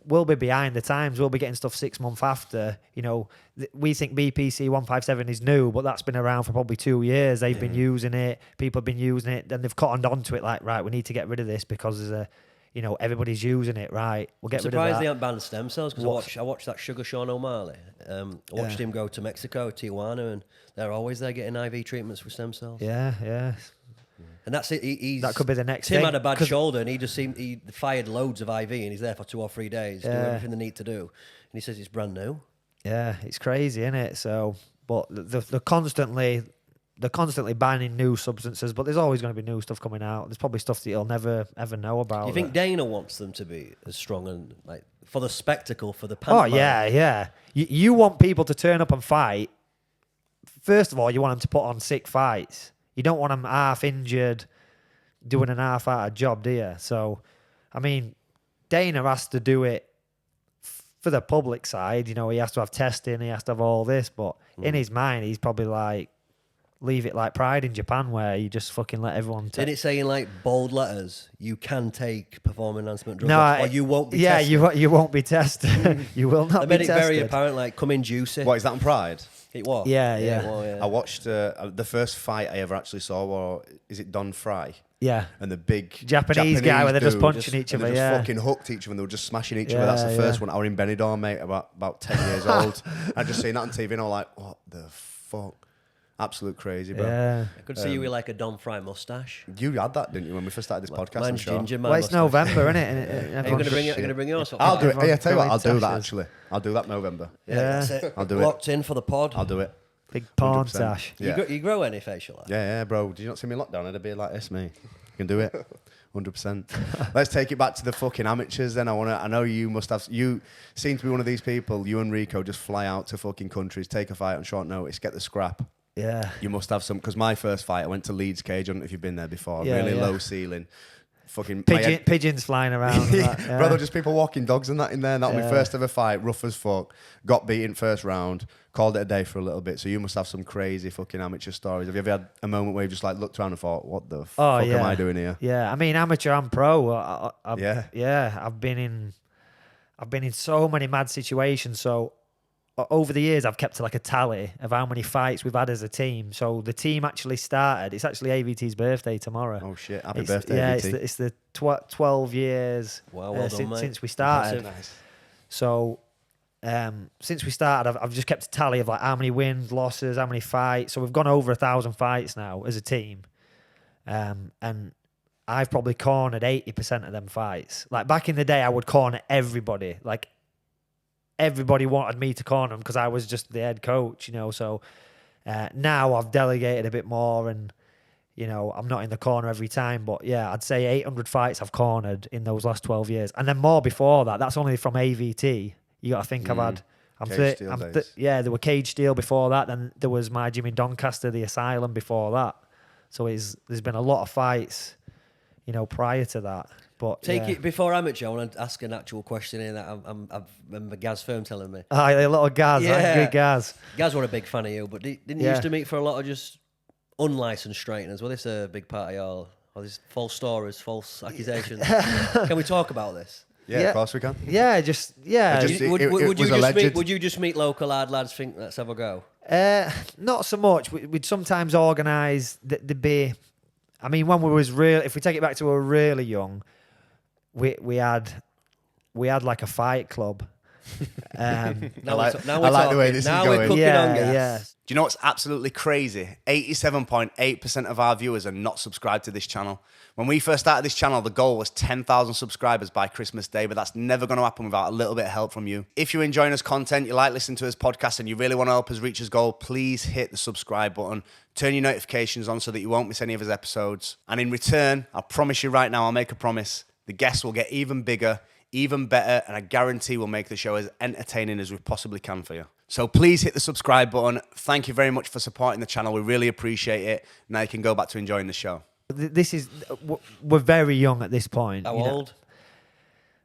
we'll be behind the times. We'll be getting stuff 6 months after. You know, we think BPC 157 is new, but that's been around for probably 2 years. They've been using it. People have been using it. Then they've cottoned onto it like, right, we need to get rid of this because there's a, you know, everybody's using it, right? We'll get rid of that. Surprised they haven't banned stem cells because I watched that Sugar Sean O'Malley. I watched him go to Mexico, Tijuana, and they're always there getting IV treatments for stem cells. Yeah. And that's it. That could be the next Tim thing. had a bad shoulder and he fired loads of IV and he's there for 2 or 3 days doing everything they need to do. And he says it's brand new. Yeah, it's crazy, isn't it? So, but they're constantly banning new substances, but there's always going to be new stuff coming out. There's probably stuff that you'll never ever know about. Do you think Dana wants them to be as strong and like for the spectacle, for the pantomime? Oh yeah. You want people to turn up and fight. First of all, you want them to put on sick fights. You don't want them half injured, doing an half-hearted job, do you? So, I mean, Dana has to do it for the public side. You know, he has to have testing, he has to have all this, but in his mind, he's probably like, leave it like Pride in Japan, where you just fucking let everyone Did it say in like bold letters, you can take performance enhancement drugs, no, or you won't be tested? Yeah, you won't be tested. You will not be tested. They made it very apparent, like, come in juicy. What, is that on Pride? It was. Yeah. I watched the first fight I ever actually saw. Is it Don Fry? Yeah. And the big Japanese guy where they're just punching each other. They just fucking hooked each other and they were just smashing each other. That's the first one. I was in Benidorm, mate, about 10 years old. I just seen that on TV and I was like, what the fuck? Absolute crazy, bro. Yeah. I could see you with like a Don Fry mustache. You had that, didn't you, when we first started this podcast? I'm Mine's sure. ginger. Well, it's November, isn't it? Are you going to bring yours? I'll do it. Everyone Yeah, tell you what, I'll do that moustaches. actually. I'll do that November. Yeah, Yeah. that's it. I'll do it. Locked in for the pod. I'll do it. Big porn 100%. stash. Yeah. You grow any facial hair? Yeah, bro. Did you not see me in lockdown? I had a beard like this, mate. You can do it. 100%. Let's take it back to the fucking amateurs then. I know you must have, you seem to be one of these people, you and Rico just fly out to fucking countries, take a fight on short notice, get the scrap. Yeah. You must have some, because my first fight, I went to Leeds Cage. I don't know if you've been there before. Yeah, Really yeah. low ceiling. Fucking my head- Pigeons flying around. And that, yeah. Brother, just people walking dogs and that in there. And that was my Yeah. first ever fight, rough as fuck. Got beaten first round, called it a day for a little bit. So you must have some crazy fucking amateur stories. Have you ever had a moment where you just like looked around and thought, what the fuck am I doing here? Yeah, I mean, amateur and pro. I've been in so many mad situations. So over the years, I've kept like a tally of how many fights we've had as a team. So the team actually started. It's actually AVT's birthday tomorrow. Oh shit! Happy It's- birthday, Yeah, VT. it's the 12 years Wow, well done, since, mate. since we started. Impressive. Nice. So since we started, I've just kept a tally of like how many wins, losses, how many fights. So we've gone over 1,000 fights now as a team, and I've probably cornered 80% of them fights. Like back in the day, I would corner everybody. Like everybody wanted me to corner them because I was just the head coach, you know. So now I've delegated a bit more, and you know I'm not in the corner every time. But yeah, I'd say 800 fights I've cornered in those last 12 years, and then more before that. That's only from AVT. You got to think I've had. Cage Steel days. Yeah, there were Cage Steel before that. Then there was my gym in Doncaster, the Asylum before that. So there's been a lot of fights, you know, prior to that. But Take yeah. it before amateur. I want to ask an actual question here that I remember Gaz Firm telling me. Aye, a little Gaz, Yeah. good Gaz. Gaz were a big fan of you, but didn't you Yeah. used to meet for a lot of just unlicensed straighteners? Well, this is a big part of your all these false stories, false accusations. Can we talk about this? Yeah, Yeah. of course we can. Yeah, just yeah. Just- Would, it would was you just alleged. meet? Would you just meet local hard lads? Think let's have a go. Not so much. We'd sometimes organise there'd be. I mean, when we was real, if we take it back to when we were really young, we had like a fight club. Now I like we're the way talking. this is Now we're going. cooking on gas. yeah. Do you know what's absolutely crazy? 87.8% of our viewers are not subscribed to this channel. When we first started this channel, the goal was 10,000 subscribers by Christmas Day, but that's never going to happen without a little bit of help from you. If you're enjoying us content, you like listening to us podcast, and you really want to help us reach his goal, please hit the subscribe button. Turn your notifications on so that you won't miss any of his episodes. And in return, I promise you right now, I'll make a promise, the guests will get even bigger, even better, and I guarantee we'll make the show as entertaining as we possibly can for you. So please hit the subscribe button. Thank you very much for supporting the channel. We really appreciate it. Now you can go back to enjoying the show. This is we're very young at this point. How you know. old?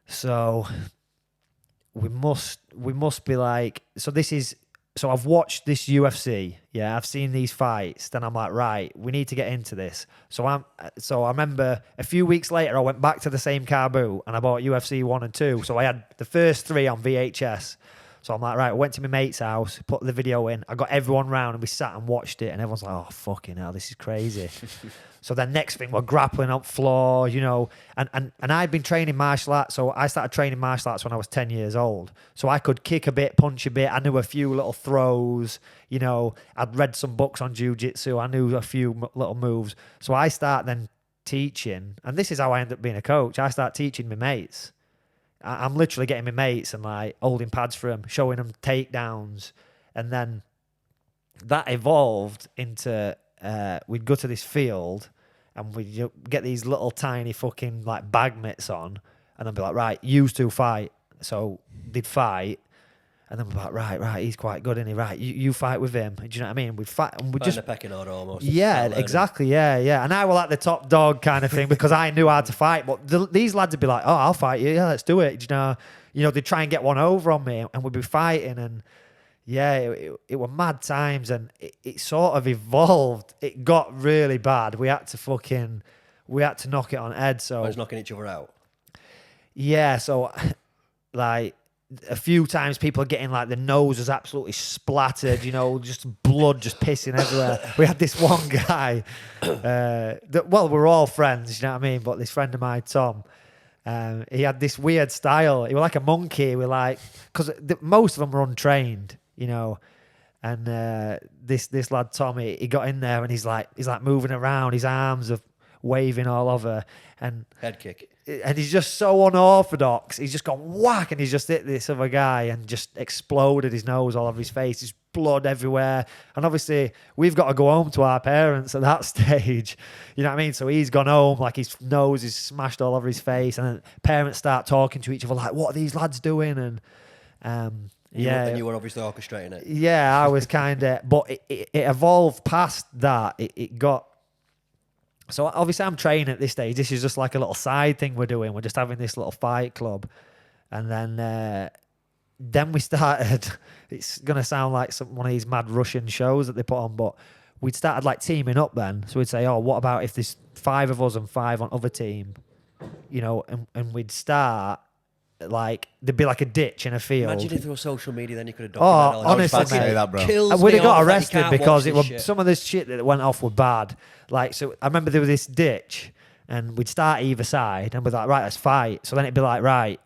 So we must be like, so I've watched this UFC, yeah, I've seen these fights, then I'm like, right, we need to get into this. So I remember a few weeks later I went back to the same car boot and I bought UFC 1 and 2. So I had the first 3 on VHS. So I'm like, right, I went to my mate's house, put the video in, I got everyone round and we sat and watched it, and everyone's like, oh fucking hell, this is crazy. So then next thing, we're grappling up floor, you know, and I'd been training martial arts. So I started training martial arts when I was 10 years old. So I could kick a bit, punch a bit. I knew a few little throws, you know, I'd read some books on jiu-jitsu. I knew a few little moves. So I start then teaching, and this is how I end up being a coach. I start teaching my mates. I'm literally getting my mates and like holding pads for them, showing them takedowns. And then that evolved into, we'd go to this field and we'd get these little tiny fucking like bag mitts on, and then be like, right, you two fight. So they'd fight, and then we'd be like, right, he's quite good, isn't he? Right, you fight with him. Do you know what I mean? We'd fight and we Just just a pecking order almost. yeah, Start learning. exactly. Yeah. And I was like the top dog kind of thing because I knew how to fight. But these lads would be like, "Oh, I'll fight you. Yeah, let's do it." You know, they'd try and get one over on me, and we'd be fighting. And yeah, it were mad times, and it sort of evolved. It got really bad. We had to knock it on head. So I was knocking each other out. yeah, so like a few times people are getting like the nose was absolutely splattered, you know, just blood just pissing everywhere. We had this one guy, well, we're all friends, you know what I mean? But this friend of mine, Tom, he had this weird style. He was like a monkey. We're like, because most of them were untrained, you know. And this lad Tommy, he got in there and he's like moving around, his arms are waving all over, and Head kick. and he's just so unorthodox. He's just gone whack, and he's just hit this other guy and just exploded his nose all over his face. There's blood everywhere, and obviously we've got to go home to our parents at that stage. You know what I mean? So he's gone home, like his nose is smashed all over his face, and then parents start talking to each other like, "What are these lads doing?" And And you were obviously orchestrating it. yeah, I was kind of, but it evolved past that. It got. So obviously I'm training at this stage. This is just like a little side thing we're doing. We're just having this little fight club. And then we started, it's going to sound like one of these mad Russian shows that they put on, but we'd started like teaming up then. So we'd say, oh, what about if there's 5 of us and 5 on other team, you know, and we'd start, like, there'd be like a ditch in a field. Imagine if there was social media, then you could have done Oh, honestly, I'd say that, bro. Kills we'd me have got off that you arrested can't because watch it this was shit. some of this shit that went off were bad. Like, so I remember there was this ditch, and we'd start either side, and we'd like, right, let's fight. So then it'd be like, right,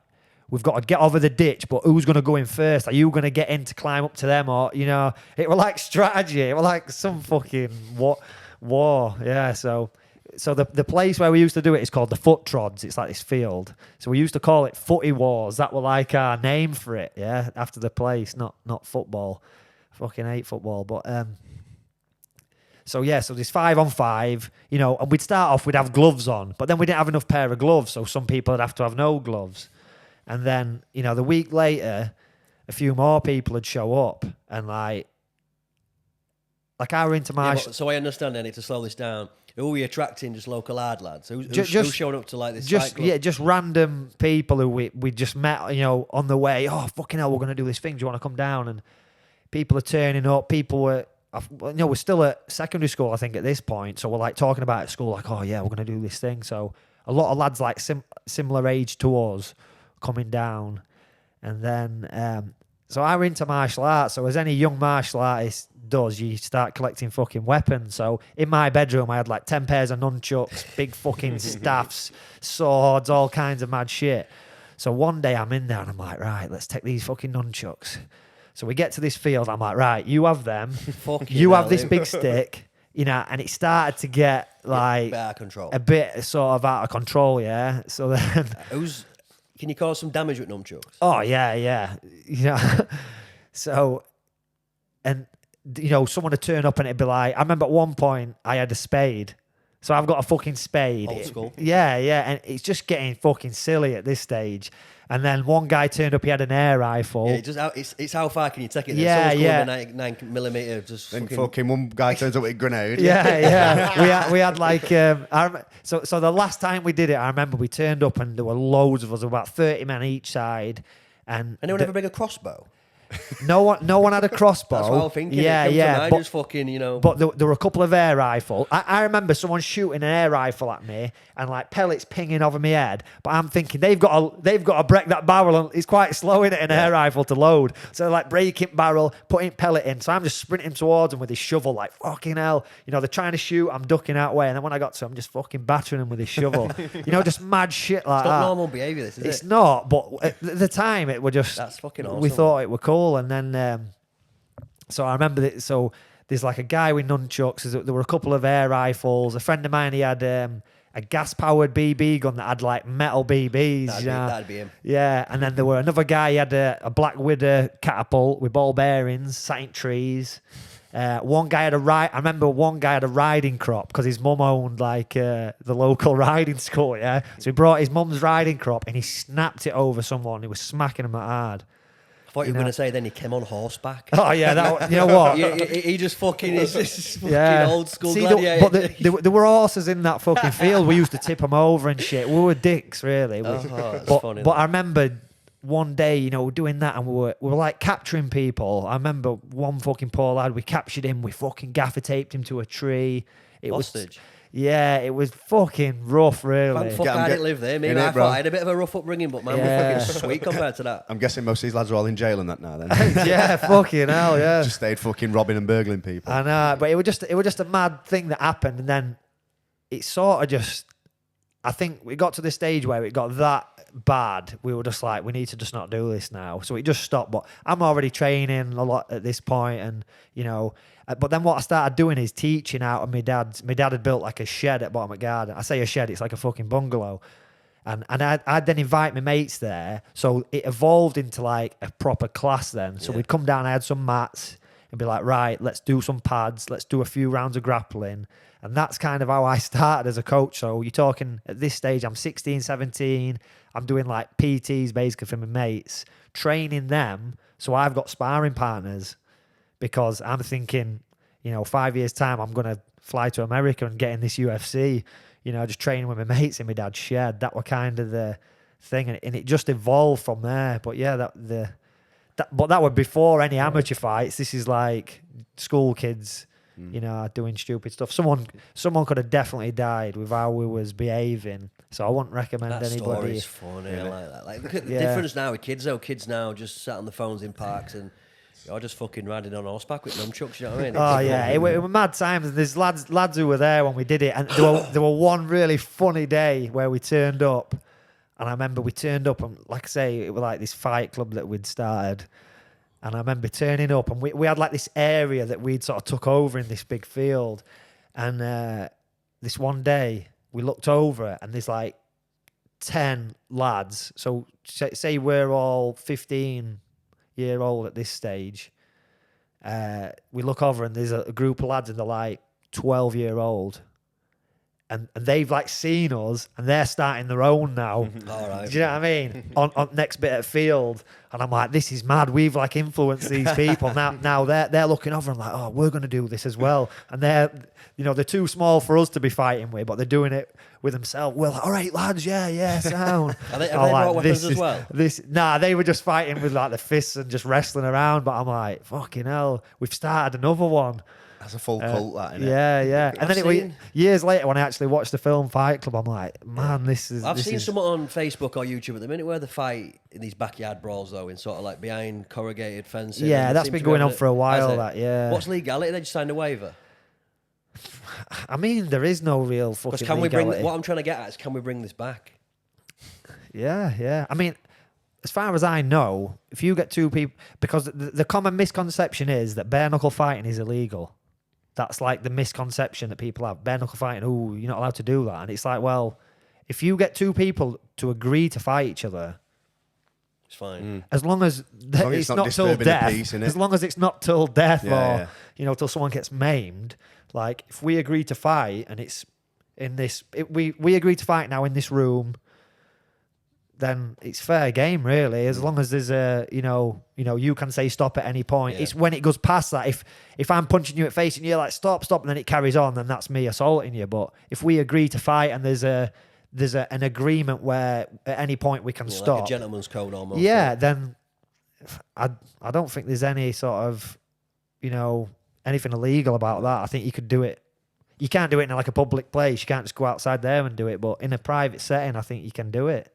we've got to get over the ditch, but who's going to go in first? Are you going to get in to climb up to them, or you know? It was like strategy. It was like some fucking war. Yeah. So the place where we used to do it is called the Foot Trods. It's like this field. So we used to call it Footy Wars. That were like our name for it. Yeah, after the place, not football. Fucking hate football, but So yeah, so there's 5 on 5, you know, and we'd start off, we'd have gloves on, but then we didn't have enough pair of gloves, so some people would have to have no gloves. And then, you know, the week later, a few more people would show up, and like I were into my... So I understand then, to slow this down, who are we attracting? Just local hard lads? Who's showing up to like this fight club? Yeah, just random people who we just met, you know, on the way. Oh, fucking hell, we're going to do this thing. Do you want to come down? And people are turning up. People were... You know, we're still at secondary school, I think, at this point. So we're like talking about it at school, like, oh yeah, we're going to do this thing. So a lot of lads like similar age to us coming down. And then, so I were into martial arts. So as any young martial artist does, you start collecting fucking weapons. So in my bedroom, I had like 10 pairs of nunchucks, big fucking staffs, swords, all kinds of mad shit. So one day I'm in there and I'm like, right, let's take these fucking nunchucks. So we get to this field. I'm like, right, you have them. You have this big stick, you know, and it started to get like a bit sort of out of control, yeah. So then, can you cause some damage with nunchucks? Oh yeah, you know. So, and you know, someone would turn up and it'd be like, I remember at one point I had a spade. So I've got a fucking spade. Old school. Yeah, and it's just getting fucking silly at this stage. And then one guy turned up, he had an air rifle. Yeah, it's how far can you take it? Yeah. 9mm. Just Then fucking one guy turns up with a grenade. Yeah. we had like so the last time we did it, I remember we turned up and there were loads of us, about 30 men each side, and anyone ever bring a crossbow? No one had a crossbow. That's what I'm thinking. Yeah. But, just fucking, you know. But there were a couple of air rifles. I remember someone shooting an air rifle at me and like pellets pinging over my head. But I'm thinking they've got to break that barrel, and it's quite slow in it, an air rifle to load. So like breaking barrel, putting pellet in. So I'm just sprinting towards them with this shovel, like fucking hell. You know, they're trying to shoot. I'm ducking out way, and then when I got to them, I'm just fucking battering them with this shovel. You know, just mad shit like that. It's not normal behaviour. This is It's not. But at the time, it were just. That's fucking awesome. We thought it were cool, and then. So I remember that. So there's like a guy with nunchucks. There were a couple of air rifles. A friend of mine, he had a gas-powered BB gun that had like metal BBs. That'd be him. Yeah, and then there were another guy. He had a Black Widow catapult with ball bearings, sat in trees. One guy had I remember one guy had a riding crop because his mum owned like the local riding school. Yeah, so he brought his mum's riding crop and he snapped it over someone. He was smacking him hard. I thought you were going to say then he came on horseback. Oh yeah, you know what? he just fucking is this fucking old school gladiator. But there were horses in that fucking field. We used to tip them over and shit. We were dicks, really. But I remember one day, you know, doing that, and we were like capturing people. I remember one fucking poor lad. We captured him. We fucking gaffer taped him to a tree. Hostage. Yeah, it was fucking rough, really. Fuck, I didn't live there. Maybe I thought I had a bit of a rough upbringing, but man, we're fucking sweet compared to that. I'm guessing most of these lads are all in jail and that now then. Yeah, fucking hell, yeah. Just stayed fucking robbing and burgling people. I know, but it was just a mad thing that happened, and then it sort of just I think we got to the stage where it got that bad. We were just like, we need to just not do this now. So it just stopped. But I'm already training a lot at this point, and but then what I started doing is teaching out of my dad's. My dad had built like a shed at bottom of garden. I say a shed, it's like a fucking bungalow. And I'd then invite my mates there. So it evolved into like a proper class then. So we'd come down, I had some mats and be like, right, let's do some pads. Let's do a few rounds of grappling. And that's kind of how I started as a coach. So you're talking at this stage, I'm 16, 17. I'm doing like PTs basically for my mates, training them. So I've got sparring partners because I'm thinking, 5 years time, I'm going to fly to America and get in this UFC, just training with my mates in my dad's shed. That were kind of the thing. And it just evolved from there. But yeah, but that was before any amateur fights. This is like school kids, doing stupid stuff. Someone could have definitely died with how we was behaving. So I wouldn't recommend that anybody. That story's funny. I like that. Like, look at the difference now with kids, though. Kids now just sat on the phones in parks and you're just fucking riding on horseback with nunchucks, you know what I mean? Oh, yeah. It were mad times. And there's lads who were there when we did it. And there were one really funny day where we turned up. And I remember we turned up and, like I say, it was like this fight club that we'd started. And I remember turning up and we had like this area that we'd sort of took over in this big field. And this one day we looked over and there's like 10 lads. So say we're all 15-year-old at this stage. We look over and there's a group of lads and they're like 12-year-old. And they've like seen us and they're starting their own now. All right. Do you know what I mean? on next bit of field. And I'm like, this is mad. We've like influenced these people. Now they're looking over and like, oh, we're going to do this as well. And they're too small for us to be fighting with, but they're doing it with themselves. We're like, all right, lads, yeah, sound. Have they brought weapons as well? Nah, they were just fighting with like the fists and just wrestling around. But I'm like, fucking hell, we've started another one. That's a full cult, that, isn't it? Yeah. And then years later, when I actually watched the film Fight Club, I'm like, man, this is... I've seen someone on Facebook or YouTube at the minute where they fight in these backyard brawls, though, in sort of like behind corrugated fencing. Yeah, that's been going on for a while, yeah. What's legality? They just signed a waiver. I mean, there is no real fucking legality. What I'm trying to get at is, can we bring this back? Yeah. I mean, as far as I know, if you get two people... Because the common misconception is that bare knuckle fighting is illegal. That's like the misconception that people have. Bare knuckle fighting, you're not allowed to do that. And it's like, well, if you get two people to agree to fight each other, it's fine. As long as it's not till death. Peace, as long as it's not till death or till someone gets maimed. Like if we agree to fight and it's in this, we agree to fight now in this room, then it's fair game, really. As long as there's you can say stop at any point. Yeah. It's when it goes past that. If I'm punching you at face and you're like stop, and then it carries on, then that's me assaulting you. But if we agree to fight and there's an agreement where at any point we can stop, like a gentleman's code almost. Yeah, then I don't think there's any sort of anything illegal about that. I think you could do it. You can't do it in like a public place. You can't just go outside there and do it. But in a private setting, I think you can do it.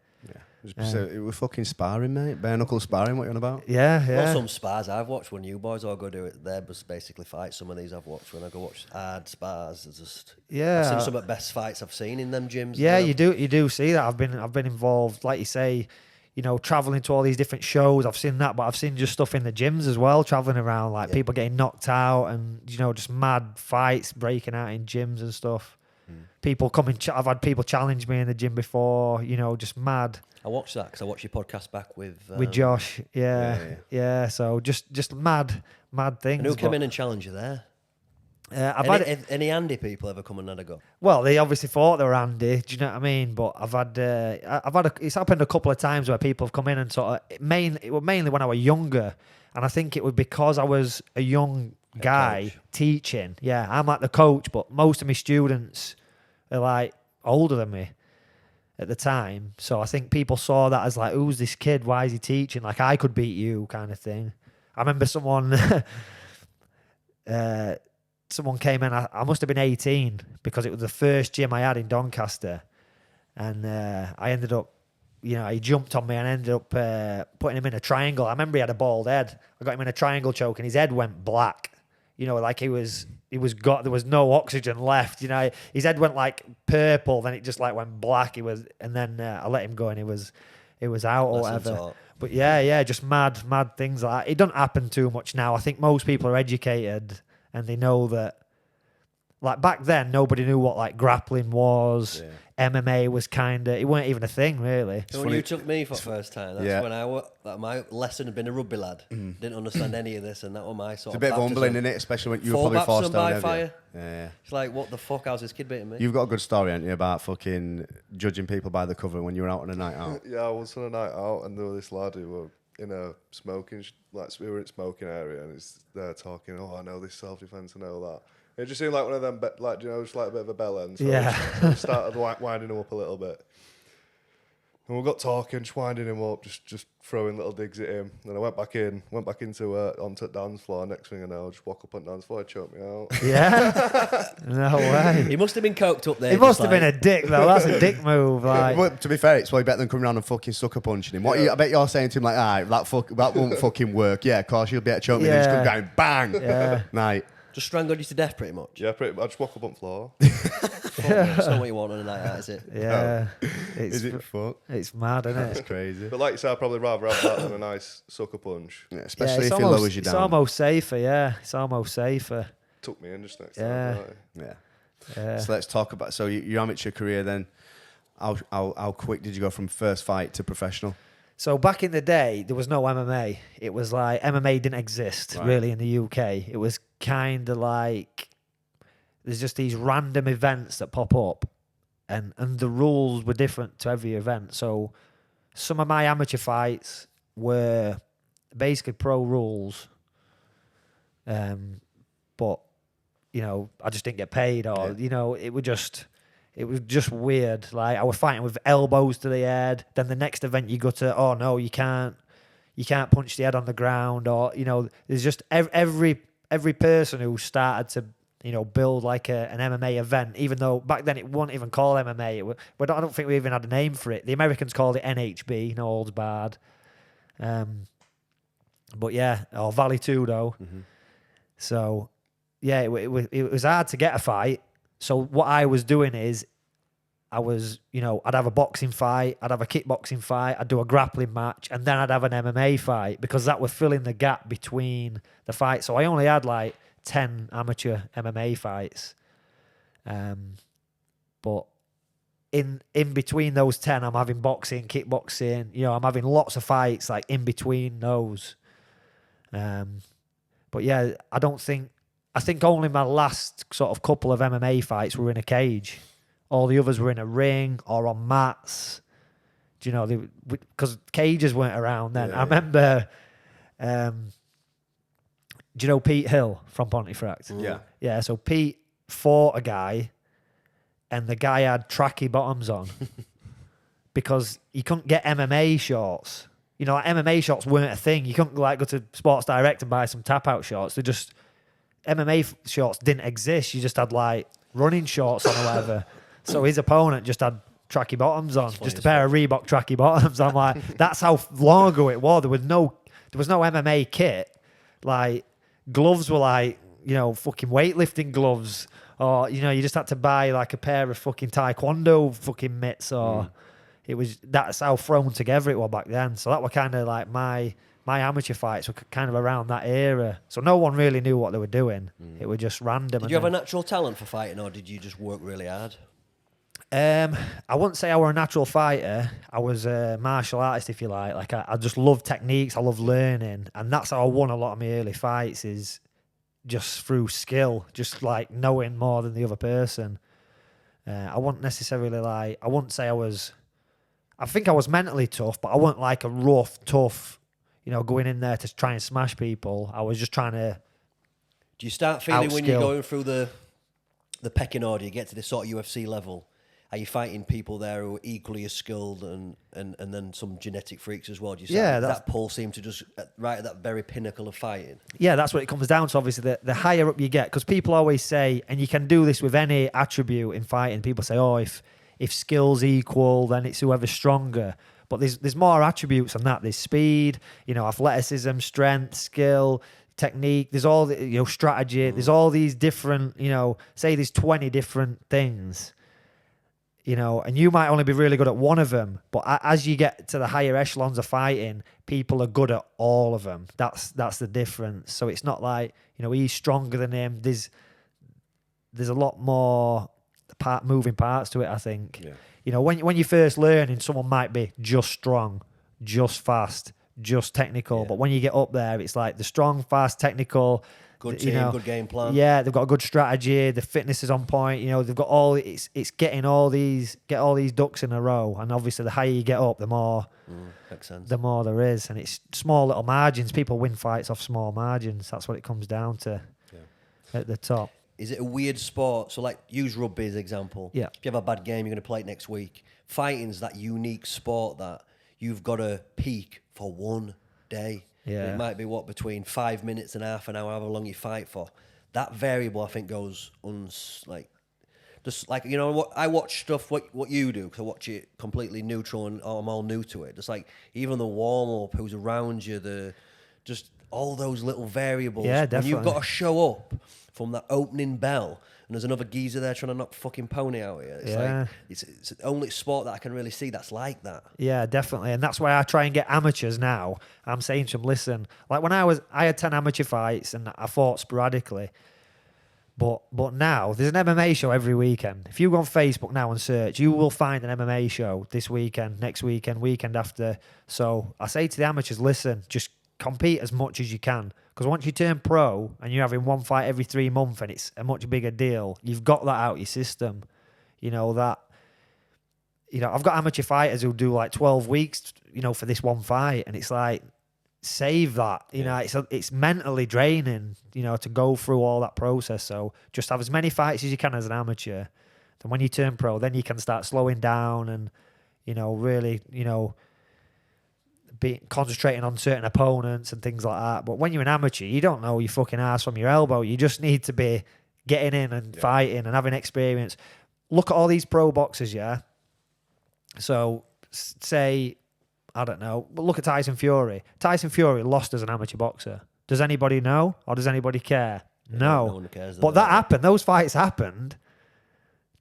It was fucking sparring, mate. Bare knuckle sparring, what you on about? Yeah. Well, some spars I've watched when you boys all go do it, they're just basically fights. Some of these I've watched when I go watch hard spars. It's just I've seen some of the best fights I've seen in them gyms. Yeah, you do see that. I've been involved, like you say, traveling to all these different shows. I've seen that, but I've seen just stuff in the gyms as well, traveling around, like people getting knocked out and just mad fights breaking out in gyms and stuff. People coming. I've had people challenge me in the gym before. Just mad. I watched that because I watched your podcast back with Josh. Yeah. So just mad things. And who came in and challenged you there? I've had any Andy people ever come and had a go? Well, they obviously thought they were Andy. Do you know what I mean? But I've had it's happened a couple of times where people have come in and sort of it was mainly when I was younger, and I think it was because I was a young guy teaching. Yeah, I'm like the coach, but most of my students are like older than me at the time. So I think people saw that as like, who's this kid? Why is he teaching? Like I could beat you kind of thing. I remember someone someone came in, I must have been 18 because it was the first gym I had in Doncaster. And I ended up, he jumped on me and I ended up putting him in a triangle. I remember he had a bald head. I got him in a triangle choke and his head went black. Like he was, there was no oxygen left. You know, his head went like purple, then it just like went black. And then I let him go, and it was out or Lesson whatever. taught. But yeah, just mad things like that. It doesn't happen too much now. I think most people are educated and they know that. Like back then, nobody knew what like grappling was. Yeah. MMA was it weren't even a thing really. So when you took me for the first time, that's Yeah. when my lesson had been a rugby lad. Didn't understand any of this, and that was my sort It's a of bit humbling, baptism. isn't it? Especially when you were Full probably baptism forced by down. fire. Yeah. It's like, what the fuck? How's this kid beating me? You've got a good story, haven't you, about fucking judging people by the cover when you were out on a night out? Yeah, I was on a night out, and there was this lad who were in a smoking, we were in smoking area, and he's there talking, I know this self-defense, I know that. It just seemed like one of them, just like a bit of a bell end. So Yeah. I just started winding him up a little bit. And we got talking, just winding him up, just throwing little digs at him. Then I went back into onto the dance floor. Next thing I know, I just walk up on the dance floor, choke me out. Yeah, no way. He must have been coked up there. It must have been a dick though. That's a dick move. Like, But to be fair, it's probably better than coming around and fucking sucker punching him. I bet you're saying to him like, that won't fucking work. Yeah, of course you'll be able to choke me. Then just come down, bang. Yeah. Night. Just strangled you to death, pretty much. Yeah, pretty much. I just walk up on the floor. That's not what you want on a night out, is it? yeah, Is it fuck? it's mad, isn't It's it? crazy. But like you said, I'd probably rather have that than a nice sucker punch. Yeah, Yeah, especially it's if he almost, lowers you it's down. almost safer. Yeah, it's almost safer. Took me in just next Yeah. time. Right? Yeah. Yeah. So let's talk about your amateur career then. How quick did you go from first fight to professional? So back in the day, there was no MMA. It was like MMA didn't exist Right. really in the UK. It was kind of like there's just these random events that pop up, and the rules were different to every event. So some of my amateur fights were basically pro rules, but you know I just didn't get paid, or you know it was just weird. Like I was fighting with elbows to the head. Then the next event you go to, oh no, you can't punch the head on the ground, or you know, there's just every person who started to build like an MMA event. Even though back then it wasn't even called MMA. I don't think we even had a name for it. The Americans called it NHB, no holds barred. But yeah, or Vale Judo. Mm-hmm. So yeah, it was hard to get a fight. So what I was doing is, I'd have a boxing fight, I'd have a kickboxing fight, I'd do a grappling match, and then I'd have an MMA fight because that was filling the gap between the fights. So I only had like 10 amateur MMA fights. But in between those 10, I'm having boxing, kickboxing, I'm having lots of fights like in between those. But yeah, I think only my last sort of couple of MMA fights were in a cage. All the others were in a ring or on mats. Do you know, because cages weren't around then. Yeah, I remember, do you know Pete Hill from Pontefract? Yeah. Yeah, so Pete fought a guy and the guy had tracky bottoms on because he couldn't get MMA shorts. You know, like MMA shorts weren't a thing. You couldn't like go to Sports Direct and buy some tap out shorts. MMA shorts didn't exist. You just had like running shorts on or whatever. So his opponent just had tracky bottoms on, just a pair of Reebok tracky bottoms. I'm like, that's how long ago it was. There was no MMA kit. Like gloves were like, fucking weightlifting gloves, or you just had to buy like a pair of fucking taekwondo fucking mitts, or that's how thrown together it was back then. So that were kind of like my amateur fights were kind of around that era. So no one really knew what they were doing. It was just random. Did you have a natural talent for fighting, or did you just work really hard? I wouldn't say I were a natural fighter. I was a martial artist, if you like. Like I just love techniques. I love learning, and that's how I won a lot of my early fights. Is just through skill, just like knowing more than the other person. I wouldn't necessarily like. I wouldn't say I was. I think I was mentally tough, but I wasn't like a rough, tough. Going in there to try and smash people. I was just trying to. Do you start feeling when you're outskill. going through the pecking order, you get to this sort of UFC level? Are you fighting people there who are equally as skilled and then some genetic freaks as well? Do you Yeah, that pull seem to just right at that very pinnacle of fighting? Yeah, that's what it comes down to. Obviously, the higher up you get, because people always say, and you can do this with any attribute in fighting. People say, "Oh, if skills equal, then it's whoever's stronger." But there's more attributes than that. There's speed, athleticism, strength, skill, technique. There's all the, strategy. There's all these different, say there's 20 different things, and you might only be really good at one of them. But as you get to the higher echelons of fighting, people are good at all of them. That's the difference. So it's not like, he's stronger than him. There's a lot more moving parts to it, I think. Yeah. When you first learning, someone might be just strong, just fast, just technical. Yeah. But when you get up there, it's like the strong, fast, technical. Good team, good game plan. Yeah, they've got a good strategy. The fitness is on point. They've got all. It's getting all these ducks in a row. And obviously, the higher you get up, the more. Makes sense. The more there is, and it's small little margins. People win fights off small margins. That's what it comes down to. Yeah. At the top. Is it a weird sport? So, like, use rugby as an example. Yeah. If you have a bad game, you're going to play it next week. Fighting's that unique sport that you've got to peak for one day. Yeah. It might be between 5 minutes and half an hour, however long you fight for. That variable, I think, goes just like, what I watch stuff what you do, because I watch it completely neutral and I'm all new to it. Just like even the warm up, who's around you, just all those little variables. Yeah, definitely. When you've got to show up from that opening bell and there's another geezer there trying to knock fucking pony out here. It's like it's the only sport that I can really see that's like that. Yeah, definitely. And that's why I try and get amateurs now. I'm saying to them, listen, like when I had 10 amateur fights and I fought sporadically. But now there's an MMA show every weekend. If you go on Facebook now and search, you will find an MMA show this weekend, next weekend, weekend after. So I say to the amateurs, listen, just compete as much as you can. Because once you turn pro and you're having one fight every 3 months and it's a much bigger deal, you've got that out of your system. I've got amateur fighters who do like 12 weeks, for this one fight. And it's like, save that. It's mentally draining, to go through all that process. So just have as many fights as you can as an amateur. Then when you turn pro, then you can start slowing down and, really, concentrating on certain opponents and things like that. But when you're an amateur, you don't know your fucking ass from your elbow. You just need to be getting in and fighting and having experience. Look at all these pro boxers, yeah? So, say, I don't know, but look at Tyson Fury. Tyson Fury lost as an amateur boxer. Does anybody know? Or does anybody care? No. No one cares. But that happened. Those fights happened.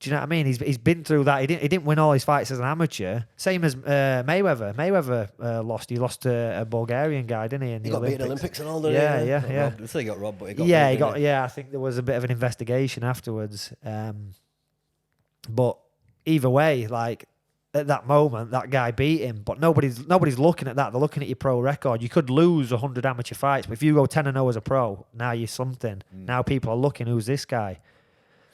Do you know what I mean? He's been through that. He didn't win all his fights as an amateur. Same as Mayweather. Mayweather lost. He lost to a Bulgarian guy, didn't he? In the got Olympics. beat in Olympics and all that. Yeah. I think he got robbed, but he got Yeah, beat, he got. Yeah, I think there was a bit of an investigation afterwards. But either way, like at that moment, that guy beat him. But nobody's looking at that. They're looking at your pro record. You could lose 100 amateur fights, but if you go 10-0 as a pro, now you're something. Now people are looking, who's this guy?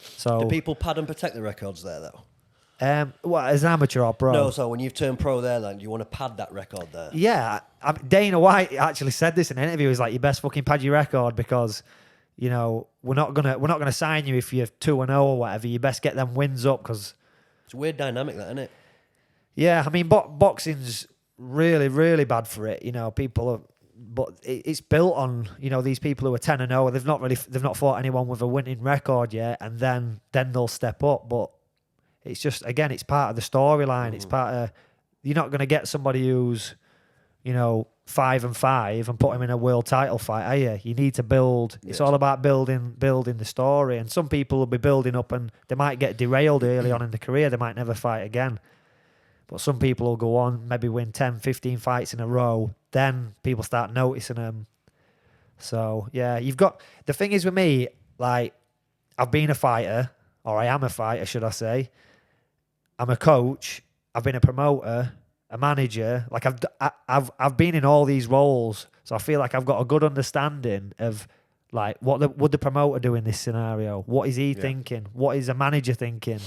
So do people pad and protect the records there, though? What, as an amateur or pro? No, so when you've turned pro there, then you want to pad that record there. Yeah, Dana White actually said this in an interview. He's like, you best fucking pad your record because, we're not gonna sign you if you're 2-0 or whatever. You best get them wins up because it's a weird dynamic, that, isn't it? Yeah, I mean, boxing's really, really bad for it. People are. But it's built on these people who are 10-0. They've not fought anyone with a winning record yet, and then they'll step up. But it's just, again, it's part of the storyline. It's part of, you're not going to get somebody who's 5-5 and put him in a world title fight, are you? You need to build. Yes. It's all about building the story. And some people will be building up, and they might get derailed early on in the career. They might never fight again. But some people will go on, maybe win 10, 15 fights in a row. Then people start noticing them. So, yeah, you've got... The thing is with me, like, I've been a fighter, or I am a fighter, should I say. I'm a coach. I've been a promoter, a manager. Like, I've been in all these roles. So I feel like I've got a good understanding of, like, what would the promoter do in this scenario? What is he thinking? What is a manager thinking? Do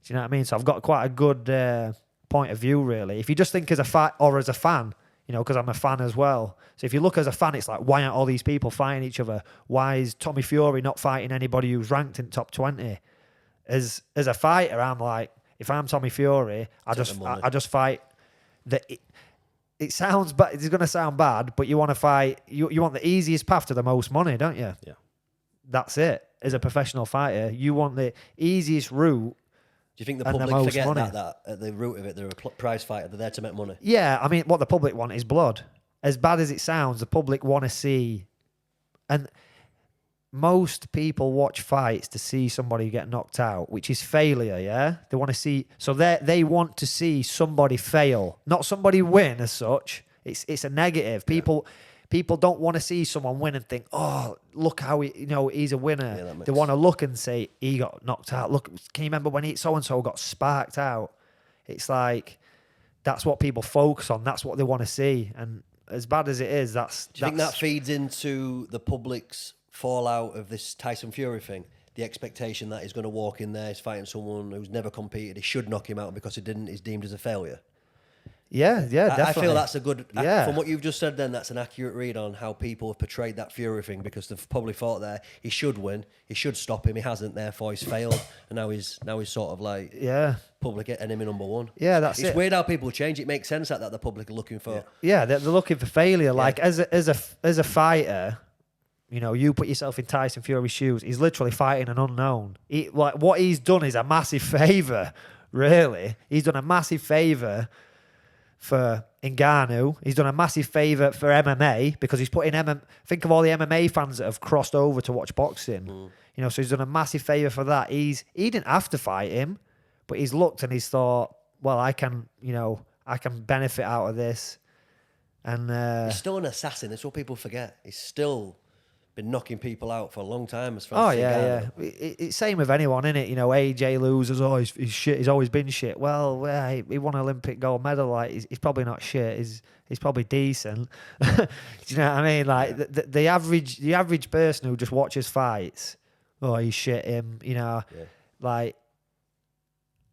you know what I mean? So I've got quite a good... point of view, really. If you just think as a as a fan, because I'm a fan as well. So if you look as a fan, it's like, why aren't all these people fighting each other? Why is Tommy Fury not fighting anybody who's ranked in top 20? As a fighter, I'm like, if I'm Tommy Fury, I just fight. It sounds bad. It's going to sound bad, but you want to fight. You want the easiest path to the most money, don't you? Yeah. That's it. As a professional fighter, you want the easiest route. Do you think the public forget that at the root of it, they're a prize fighter, they're there to make money? Yeah, I mean, what the public want is blood. As bad as it sounds, the public want to see And most people watch fights to see somebody get knocked out, which is failure, yeah? They want to see, so they want to see somebody fail, not somebody win as such. It's a negative. People don't want to see someone win and think, oh, look how he's a winner. Yeah, they want to look and say, he got knocked out. Look, can you remember when so-and-so got sparked out? It's like, that's what people focus on. That's what they want to see. And as bad as it is, Do you think that feeds into the public's fallout of this Tyson Fury thing? The expectation that he's going to walk in there, he's fighting someone who's never competed, he should knock him out, and because he didn't, he's deemed as a failure. Yeah, definitely. I feel that's a good... Yeah. From what you've just said then, that's an accurate read on how people have portrayed that Fury thing, because they've probably thought there, he should win, he should stop him, he hasn't, therefore he's failed, and now he's sort of like... Yeah. Public enemy number one. Yeah, that's it's it. weird how people change. It makes sense that the public are looking for... Yeah, they're looking for failure. Like, as a fighter... you put yourself in Tyson Fury's shoes. He's literally fighting an unknown. What he's done is a massive favour, really. He's done a massive favour for Ngannou. He's done a massive favour for MMA because he's put in MMA. Think of all the MMA fans that have crossed over to watch boxing. So he's done a massive favour for that. He didn't have to fight him, but he's looked and he's thought, well, I can benefit out of this. And he's still an assassin. That's what people forget. He's still been knocking people out for a long time. As far as It's same with anyone, innit? AJ loses. Oh, he's shit. He's always been shit. Well, he won an Olympic gold medal. Like, he's probably not shit. He's probably decent. Do you know what I mean? Like the average person who just watches fights. Oh, he's shit. Him. Like.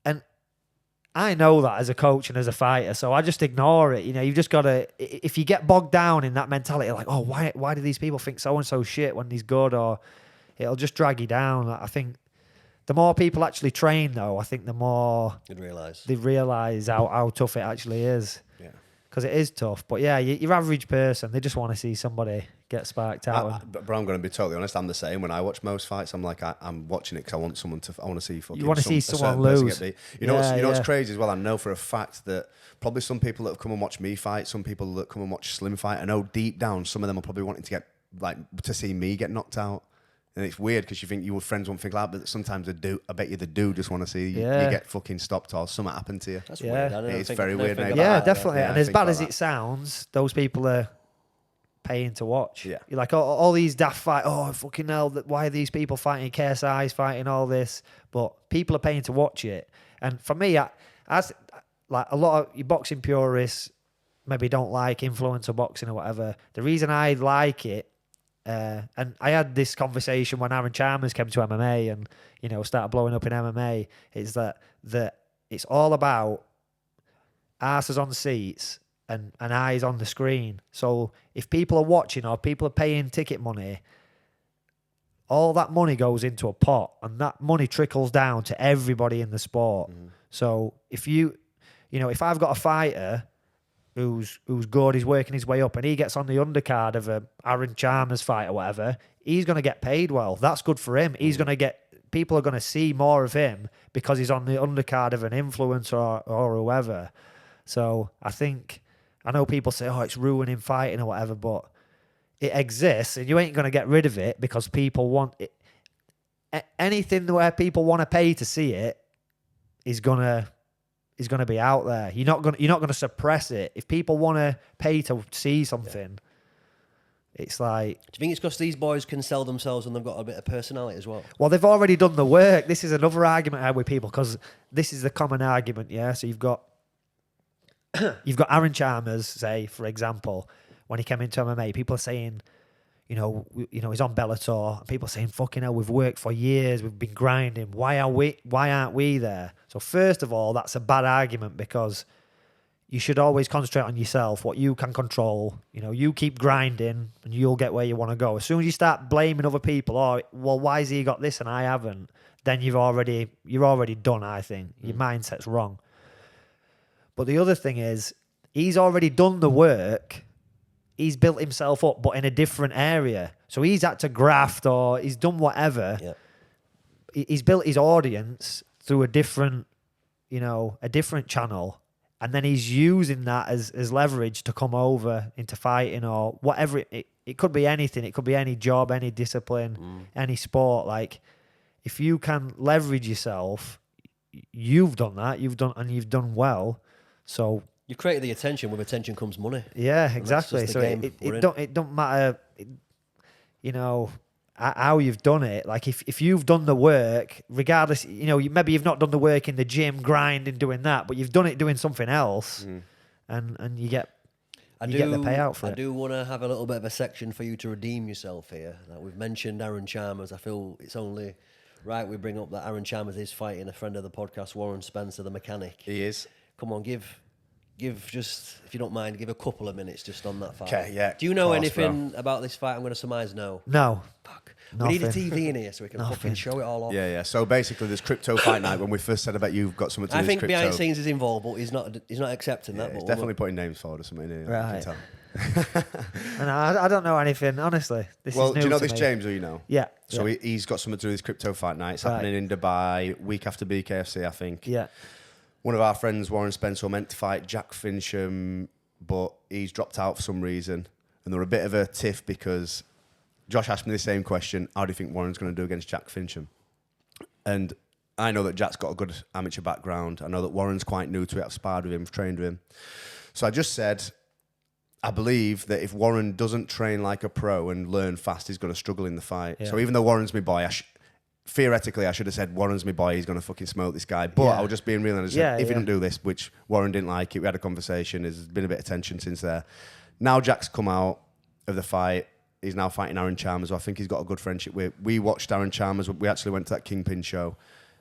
And I know that as a coach and as a fighter, so I just ignore it. You've just got to, if you get bogged down in that mentality, like, oh, why do these people think so-and-so shit when he's good, or it'll just drag you down. I think the more people actually train, though, I think the more they realise how tough it actually is. Yeah. Because it is tough. But yeah, your average person, they just want to see somebody get sparked out. But I'm going to be totally honest. I'm the same. When I watch most fights, I'm like, I'm watching it because I want to see fucking. You want to see someone lose. You know what's crazy as well. I know for a fact that probably some people that have come and watch me fight, some people that come and watch Slim fight, I know deep down some of them are probably wanting to to see me get knocked out. And it's weird because you think your friends won't think like that, but sometimes they do. I bet you they do just want to see you get fucking stopped or something happen to you. That's weird. It's very weird. Yeah, definitely. And as bad as it sounds, those people are paying to watch. Yeah. You're like, all these daft fight. Oh, fucking hell! Why are these people fighting? KSI's fighting all this, but people are paying to watch it. And for me, as like a lot of you boxing purists maybe don't like influencer boxing or whatever. The reason I like it. And I had this conversation when Aaron Chalmers came to MMA and, started blowing up in MMA, is that it's all about asses on seats and eyes on the screen. So if people are watching or people are paying ticket money, all that money goes into a pot and that money trickles down to everybody in the sport. So if if I've got a fighter who's good, he's working his way up, and he gets on the undercard of a Aaron Chalmers fight or whatever, he's going to get paid well. That's good for him. He's going to people are going to see more of him because he's on the undercard of an influencer or whoever. So I know people say, oh, it's ruining fighting or whatever, but it exists, and you ain't going to get rid of it because people want it. Anything where people want to pay to see it is going to be out there. You're not going to suppress it. If people want to pay to see something, it's like... Do you think it's because these boys can sell themselves and they've got a bit of personality as well? Well, they've already done the work. This is another argument I have with people, because this is the common argument, yeah? So you've got Aaron Chalmers, say, for example, when he came into MMA, people are saying, he's on Bellator. And people are saying, fucking hell, we've worked for years, we've been grinding. Why aren't we there? So first of all, that's a bad argument, because you should always concentrate on yourself, what you can control. You keep grinding and you'll get where you want to go. As soon as you start blaming other people, why has he got this and I haven't? Then you're already done, I think. Your mindset's wrong. But the other thing is, he's already done the work. He's built himself up, but in a different area. So he's had to graft, or he's done whatever. Yeah. He's built his audience through a different channel. and then he's using that as leverage to come over into fighting or whatever. It could be anything. It could be any job, any discipline, any sport. Like, if you can leverage yourself, you've done that. You've done well. So You create the attention. With attention comes money. yeah, exactly. just So the game it don't matter, you know, how you've done it. Like, if you've done the work, regardless, you know, maybe you've not done the work in the gym, grinding, doing that, but you've done it doing something else, and you get the payout for it. I do want to have a little bit of a section for you to redeem yourself here. Like, we've mentioned Aaron Chalmers. I feel it's only right we bring up that Aaron Chalmers is fighting a friend of the podcast, Warren Spencer, the mechanic. He is. Come on, give just, if you don't mind, give a couple of minutes just on that fight. Okay, yeah. Do you know Course, anything about this fight? I'm going to surmise no. No. Fuck. Nothing. We need a TV in here so we can fucking show it all off. Yeah. So basically, there's crypto fight night. When we first said about you've got something to do I with think crypto. behind the scenes is involved, but he's not accepting that. He's But definitely putting names forward or something. Here, Right. I can tell. And I don't know anything, honestly. This Well, is new do you know to this me. James, who you know? Yeah. So yeah. he's got something to do with his crypto fight night. It's Right. happening in Dubai, week after BKFC, I think. Yeah. One of our friends, Warren Spencer, meant to fight Jack Fincham, but he's dropped out for some reason. And there were a bit of a tiff because Josh asked me the same question. How do you think Warren's going to do against Jack Fincham? And I know that Jack's got a good amateur background. I know that Warren's quite new to it. I've sparred with him, trained with him. So I just said, I believe that if Warren doesn't train like a pro and learn fast, he's going to struggle in the fight. Yeah. So even though Warren's my boy, theoretically I should have said Warren's my boy, he's going to fucking smoke this guy. But Yeah. I was just being real and I said, Yeah, if he yeah. don't do this, which Warren didn't like it, we had a conversation, there's been a bit of tension since there. Now Jack's come out of the fight. He's now fighting Aaron Chalmers, who I think he's got a good friendship with. We watched Aaron Chalmers. We actually went to that Kingpin show.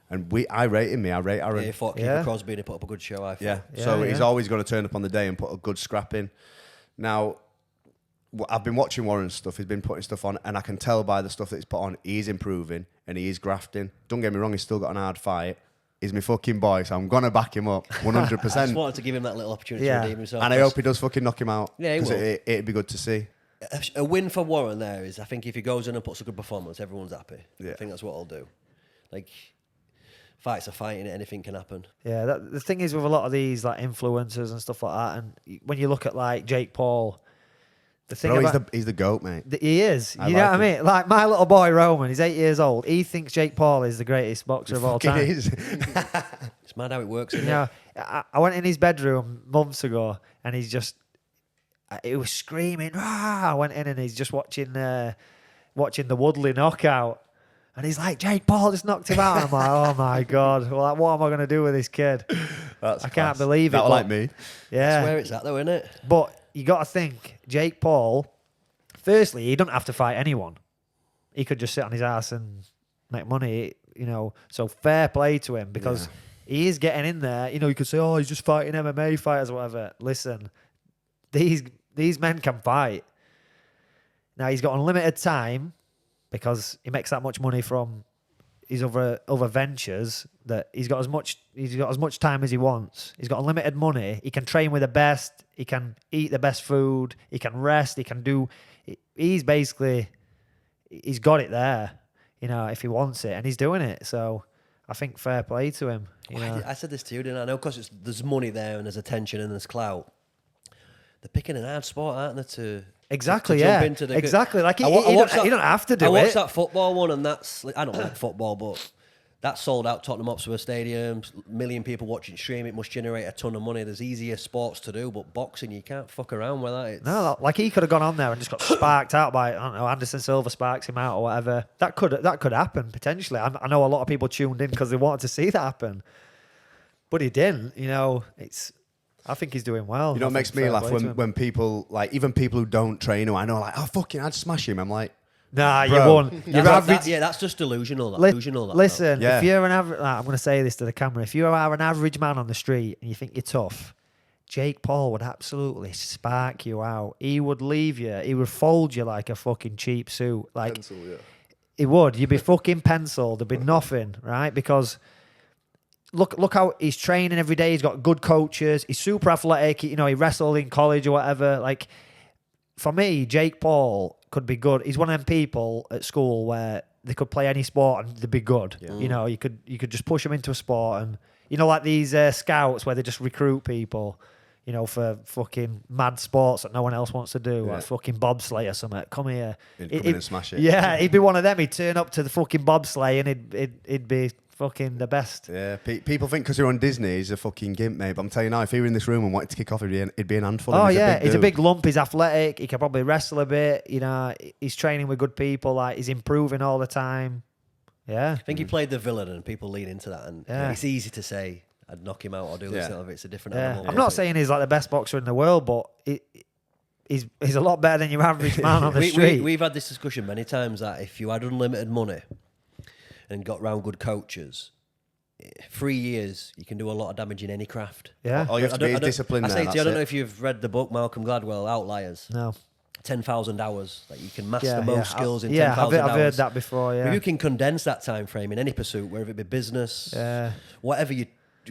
And I rate him. I rate Aaron. he fought Keeper Crosby and he put up a good show, I thought. Yeah. Yeah, So he's yeah. always going to turn up on the day and put a good scrap in. Now, I've been watching Warren's stuff. He's been putting stuff on, and I can tell by the stuff that he's put on, he's improving and he is grafting. Don't get me wrong, he's still got an hard fight. He's my fucking boy, so I'm going to back him up 100%. I just wanted to give him that little opportunity Yeah. to redeem himself. And I hope he does fucking knock him out. Yeah, he 'cause will. it'd be good to see. A win for Warren there is, I think if he goes in and puts a good performance, everyone's happy. Yeah. I think that's what I'll do. Like, fights are fighting, anything can happen. Yeah, the thing is with a lot of these like influencers and stuff like that, and when you look at like Jake Paul, the thing Bro, about he's the GOAT, mate. he is, I you know like what I him. mean? Like my little boy Roman, he's 8 years old. He thinks Jake Paul is the greatest boxer of all Fucking time. is. It's mad how it works, isn't You know, it? I went in his bedroom months ago, and he's just, he was screaming. Rah! I went in, and he's just watching the Woodley knockout, and he's like, Jake Paul just knocked him out. And I'm like, oh my god, well, what am I going to do with this kid? That's I can't class. believe it. That but- like me. Yeah, That's where it's at, though, isn't it? but you got to think, Jake Paul. Firstly, he don't have to fight anyone. He could just sit on his ass and make money, you know. So fair play to him because he is getting in there. You know, you could say, oh, he's just fighting MMA fighters or whatever. Listen, these men can fight. Now he's got unlimited time because he makes that much money from his other ventures that he's got as much time as he wants. He's got unlimited money. He can train with the best. He can eat the best food. He can rest. He can do. He's got it there, you know, if he wants it, and he's doing it. So I think fair play to him. You know? I said this to you, didn't I? know because there's money there and there's attention and there's clout. They're picking an hard sport, aren't they? Exactly, to jump yeah. into the Exactly. Like, I you watched don't have to do I it. watched that football one, and I don't like football, but that sold out Tottenham Hotspur Stadium. Million people watching stream. It must generate a ton of money. There's easier sports to do, but boxing, you can't fuck around with that. It's, No, like he could have gone on there and just got sparked out by, I don't know, Anderson Silva sparks him out or whatever. That could happen potentially. I know a lot of people tuned in because they wanted to see that happen, but he didn't. You know, I think he's doing well. You know, I it makes think me fair laugh play to him. when people, like, even people who don't train, who I know, like, oh, fucking, I'd smash him. I'm like, Nah, you Bro. won't. Your average. that's just delusional. Delusional. Listen, Yeah. if you're an average, I'm going to say this to the camera. If you are an average man on the street and you think you're tough, Jake Paul would absolutely spark you out. He would leave you. He would fold you like a fucking cheap suit. Like Pencil, yeah. he would. You'd be fucking penciled. There'd be nothing, right? Because look how he's training every day. He's got good coaches. He's super athletic. You know, he wrestled in college or whatever. Like, for me, Jake Paul could be good. He's one of them people at school where they could play any sport and they'd be good. You know, you could just push him into a sport and You know, like these scouts where they just recruit people, you know, for fucking mad sports that no one else wants to do, like fucking bobsleigh or something. Come here. He'd come in and smash it. Yeah, he'd be one of them. He'd turn up to the fucking bobsleigh and he'd be fucking the best. Yeah, people think because you're on Disney, he's a fucking gimp, mate. But I'm telling you now, if he were in this room and wanted to kick off, he'd be an handful. Oh, he's yeah. He's a dude. big lump. He's athletic. He can probably wrestle a bit. You know, he's training with good people. Like, he's improving all the time. Yeah. I think he played the villain, and people lean into that. And it's easy to say, I'd knock him out or do this. It's a different animal. I'm not saying he's like the best boxer in the world, but he's a lot better than your average man on the street. We've had this discussion many times that if you had unlimited money and got round good coaches, 3 years, you can do a lot of damage in any craft. Yeah. All you have to be is disciplined. I say to you, I don't know if you've read the book Malcolm Gladwell, Outliers. No. 10,000 hours. Like you can master most skills in 10,000 hours. I've heard that before, If you can condense that time frame in any pursuit, whether it be business, whatever you're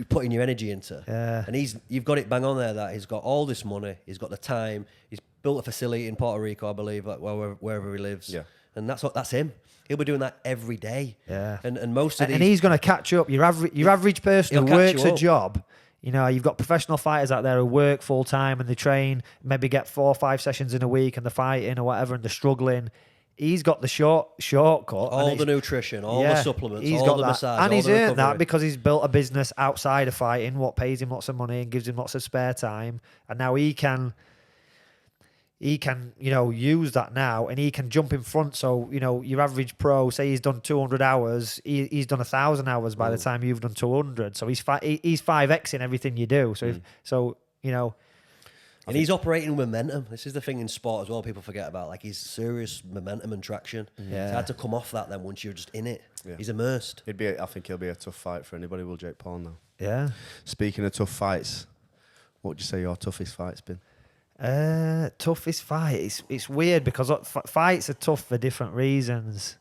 putting your energy into. And you've got it bang on there that he's got all this money, he's got the time, he's built a facility in Puerto Rico, I believe, like wherever he lives. Yeah. And that's him. He'll be doing that every day. Yeah. And most of these... And he's going to catch up. Your average person who works a job, you know, you've got professional fighters out there who work full time and they train, maybe get 4 or 5 sessions in a week and they're fighting or whatever and they're struggling. He's got the shortcut. All the nutrition, all the supplements, all the massage. And he's earned that because he's built a business outside of fighting, what pays him lots of money and gives him lots of spare time. And now he can, you know, use that now and he can jump in front. So, you know, your average pro, say he's done 200 hours, he's done 1,000 hours by the time you've done 200. So he's 5X in everything you do. So, you know. And he's operating momentum. This is the thing in sport as well people forget about. Like, he's serious momentum and traction. Yeah. It's hard to come off that then once you're just in it. Yeah. He's immersed. I think he'll be a tough fight for anybody, will Jake Paul now. Yeah. Speaking of tough fights, what would you say your toughest fight's been? Toughest fight. It's weird because fights are tough for different reasons.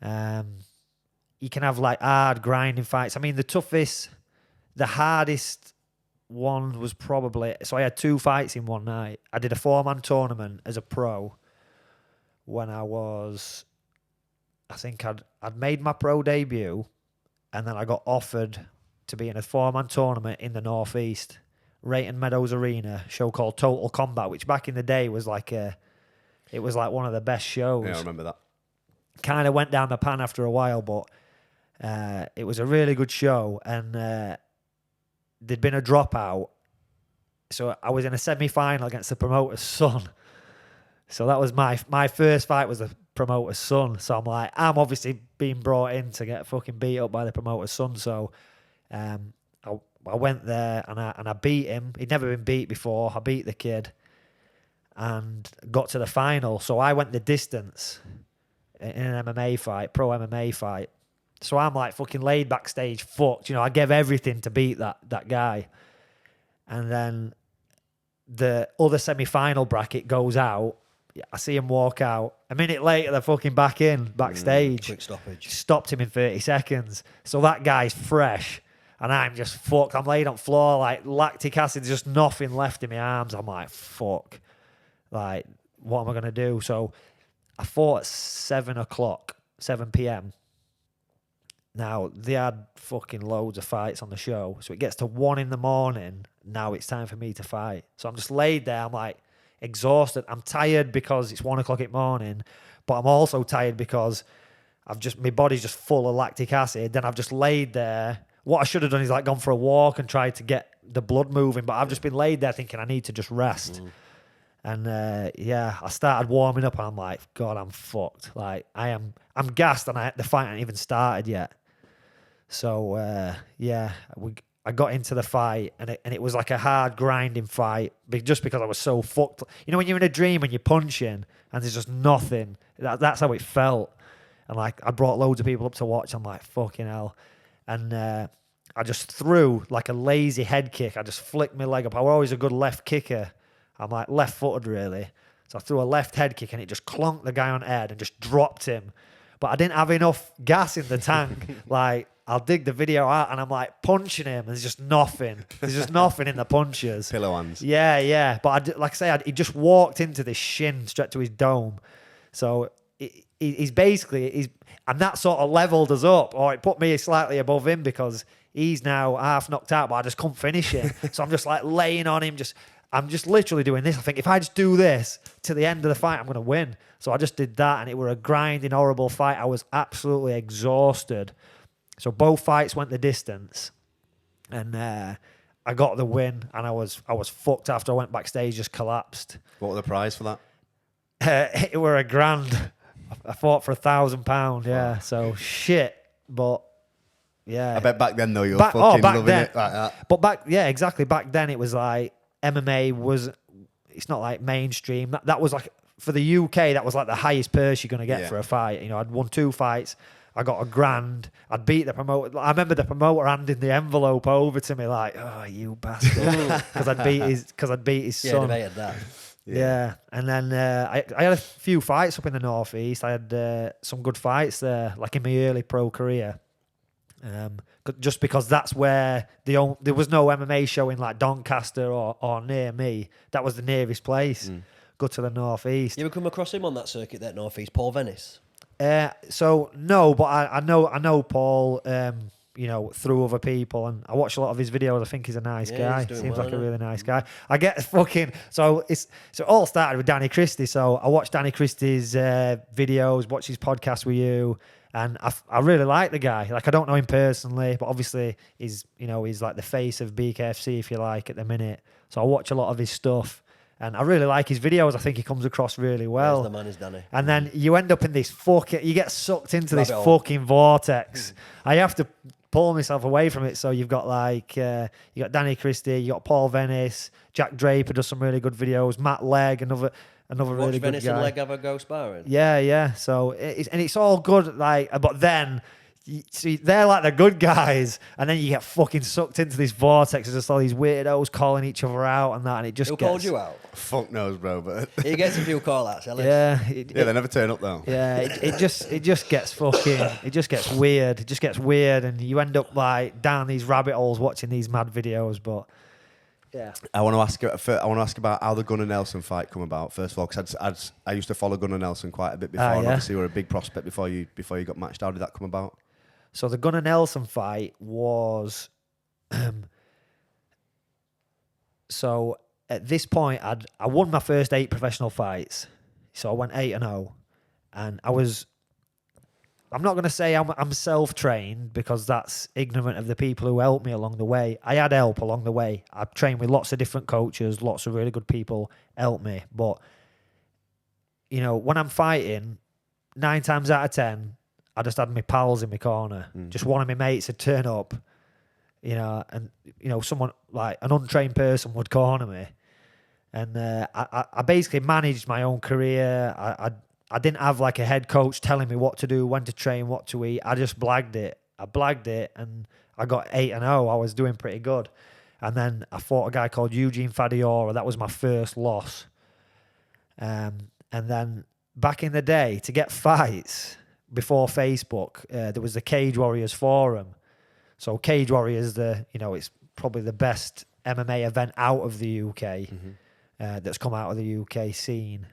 You can have like hard grinding fights. I mean, the hardest one was probably, so I had 2 fights in one night. I did a 4-man tournament as a pro when I think I'd made my pro debut and then I got offered to be in a 4-man tournament in the Northeast, Rayton Meadows Arena, show called Total Combat, which back in the day was like one of the best shows. Yeah, I remember that. Kind of went down the pan after a while, but it was a really good show and there'd been a dropout. So I was in a semi-final against the promoter's son. So that was my first fight was the promoter's son. So I'm obviously being brought in to get fucking beat up by the promoter's son. So I went there and I beat him. He'd never been beat before. I beat the kid and got to the final. So I went the distance in an MMA fight, pro MMA fight. So I'm like fucking laid backstage, fucked. You know, I gave everything to beat that guy. And then the other semi-final bracket goes out. I see him walk out. A minute later, they're fucking backstage. Quick stoppage. Stopped him in 30 seconds. So that guy's fresh. And I'm just fucked. I'm laid on floor, like lactic acid, just nothing left in my arms. I'm like, fuck. Like, what am I going to do? So I fought at 7 p.m. Now, they had fucking loads of fights on the show. So it gets to 1 a.m. Now it's time for me to fight. So I'm just laid there. I'm like exhausted. I'm tired because it's 1 o'clock in the morning. But I'm also tired because my body's just full of lactic acid. Then I've just laid there. What I should have done is like gone for a walk and tried to get the blood moving. But I've just been laid there thinking I need to just rest. And I started warming up and I'm like, God, I'm fucked. Like I'm gassed and the fight hasn't even started yet. So I got into the fight and it was like a hard grinding fight just because I was so fucked. You know when you're in a dream and you're punching and there's just nothing. That's how it felt. And like I brought loads of people up to watch. I'm like, fucking hell. And I just threw like a lazy head kick. I just flicked my leg up. I was always a good left kicker. I'm like left-footed really. So I threw a left head kick and it just clonked the guy on head and just dropped him. But I didn't have enough gas in the tank. Like I'll dig the video out and I'm like punching him and there's just nothing. There's just nothing in the punches. Pillow hands. Yeah. But like I say, he just walked into this shin straight to his dome. So he's basically, and that sort of leveled us up, or it put me slightly above him because he's now half knocked out, but I just couldn't finish him. So I'm just like laying on him, I'm just literally doing this. I think if I just do this to the end of the fight, I'm going to win. So I just did that, and it were a grinding, horrible fight. I was absolutely exhausted. So both fights went the distance, and I got the win, and I was fucked after I went backstage, just collapsed. What was the prize for that? It were $1,000. I fought for £1,000, yeah. So shit, but yeah. I bet back then though you were fucking loving then, it like that. But exactly. Back then it was like MMA it's not like mainstream. That was like, for the UK, that was like the highest purse you're going to get for a fight. You know, I'd won 2 fights. I got $1,000. I'd beat the promoter. I remember the promoter handing the envelope over to me like, "Oh, you bastard," because I'd beat his son. Debated that. Yeah, and then I had a few fights up in the northeast. I had some good fights there, like in my early pro career. Just because that's where there was no MMA show in like Doncaster or near me. That was the nearest place. Go to the northeast. You ever come across him on that circuit, that northeast, Paul Venice? So no, but I know Paul. You know, through other people, and I watch a lot of his videos. I think he's a nice guy. Seems like a really nice guy. I get fucking so it all started with Danny Christie. So I watched Danny Christie's videos, watch his podcast with you, and I really like the guy. Like, I don't know him personally, but obviously he's like the face of BKFC, if you like, at the minute. So I watch a lot of his stuff. And I really like his videos. I think he comes across really well. The man is Danny. And then you end up in this you get sucked into this fucking vortex. I have to pull myself away from it. So you've got like, you got Danny Christie, you got Paul Venice, Jack Draper does some really good videos, Matt Legg, another really good Venice guy. and Legg have a go sparring? Yeah. So it's all good, like, but then see, they're like the good guys, and then you get fucking sucked into this vortex. There's just all these weirdos calling each other out and that, and it just called you out? Fuck knows, bro, but He gets a few call-outs, Ellis. Yeah. they never turn up though. Yeah, it just gets fucking, it just gets weird. It just gets weird, and you end up like down these rabbit holes watching these mad videos. But yeah, I want to ask about how the Gunnar Nelson fight come about. First of all, because I used to follow Gunnar Nelson quite a bit before, and obviously you were a big prospect before you got matched. How did that come about? So the Gunnar Nelson fight was, so at this point I won my first 8 professional fights. So I went 8-0, and I'm not going to say I'm self-trained, because that's ignorant of the people who helped me along the way. I had help along the way. I've trained with lots of different coaches, lots of really good people helped me. But, you know, when I'm fighting, 9 times out of 10, I just had my pals in my corner. Just one of my mates would turn up, you know, and, you know, someone like an untrained person would corner me. And I basically managed my own career. I didn't have like a head coach telling me what to do, when to train, what to eat. I just blagged it. And I got 8-0. I was doing pretty good. And then I fought a guy called Eugene Fadiora. That was my first loss. And then back in the day, to get fights before Facebook, there was the Cage Warriors forum. So Cage Warriors, it's probably the best MMA event out of the UK. That's come out of the UK scene.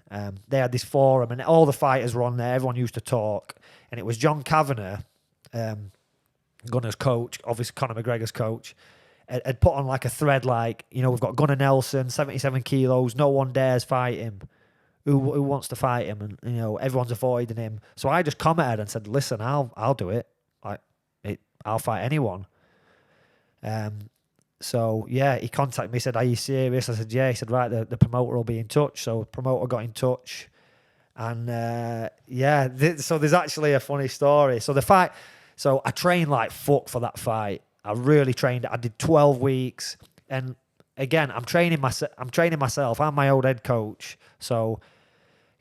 They had this forum, and all the fighters were on there. Everyone used to talk, and it was John Kavanagh, Gunnar's coach, obviously Conor McGregor's coach, had put on like a thread like, you know, we've got Gunnar Nelson, 77 kilos, no one dares fight him. Who wants to fight him? And, you know, everyone's avoiding him. So I just commented and said, listen, I'll do it. I'll fight anyone. So yeah, he contacted me, said, are you serious? I said, yeah. He said, right, the promoter will be in touch. So the promoter got in touch, and so there's actually a funny story. So the fight, so I trained like fuck for that fight. I really trained. I did 12 weeks, and again, I'm training myself. I'm my old head coach, so,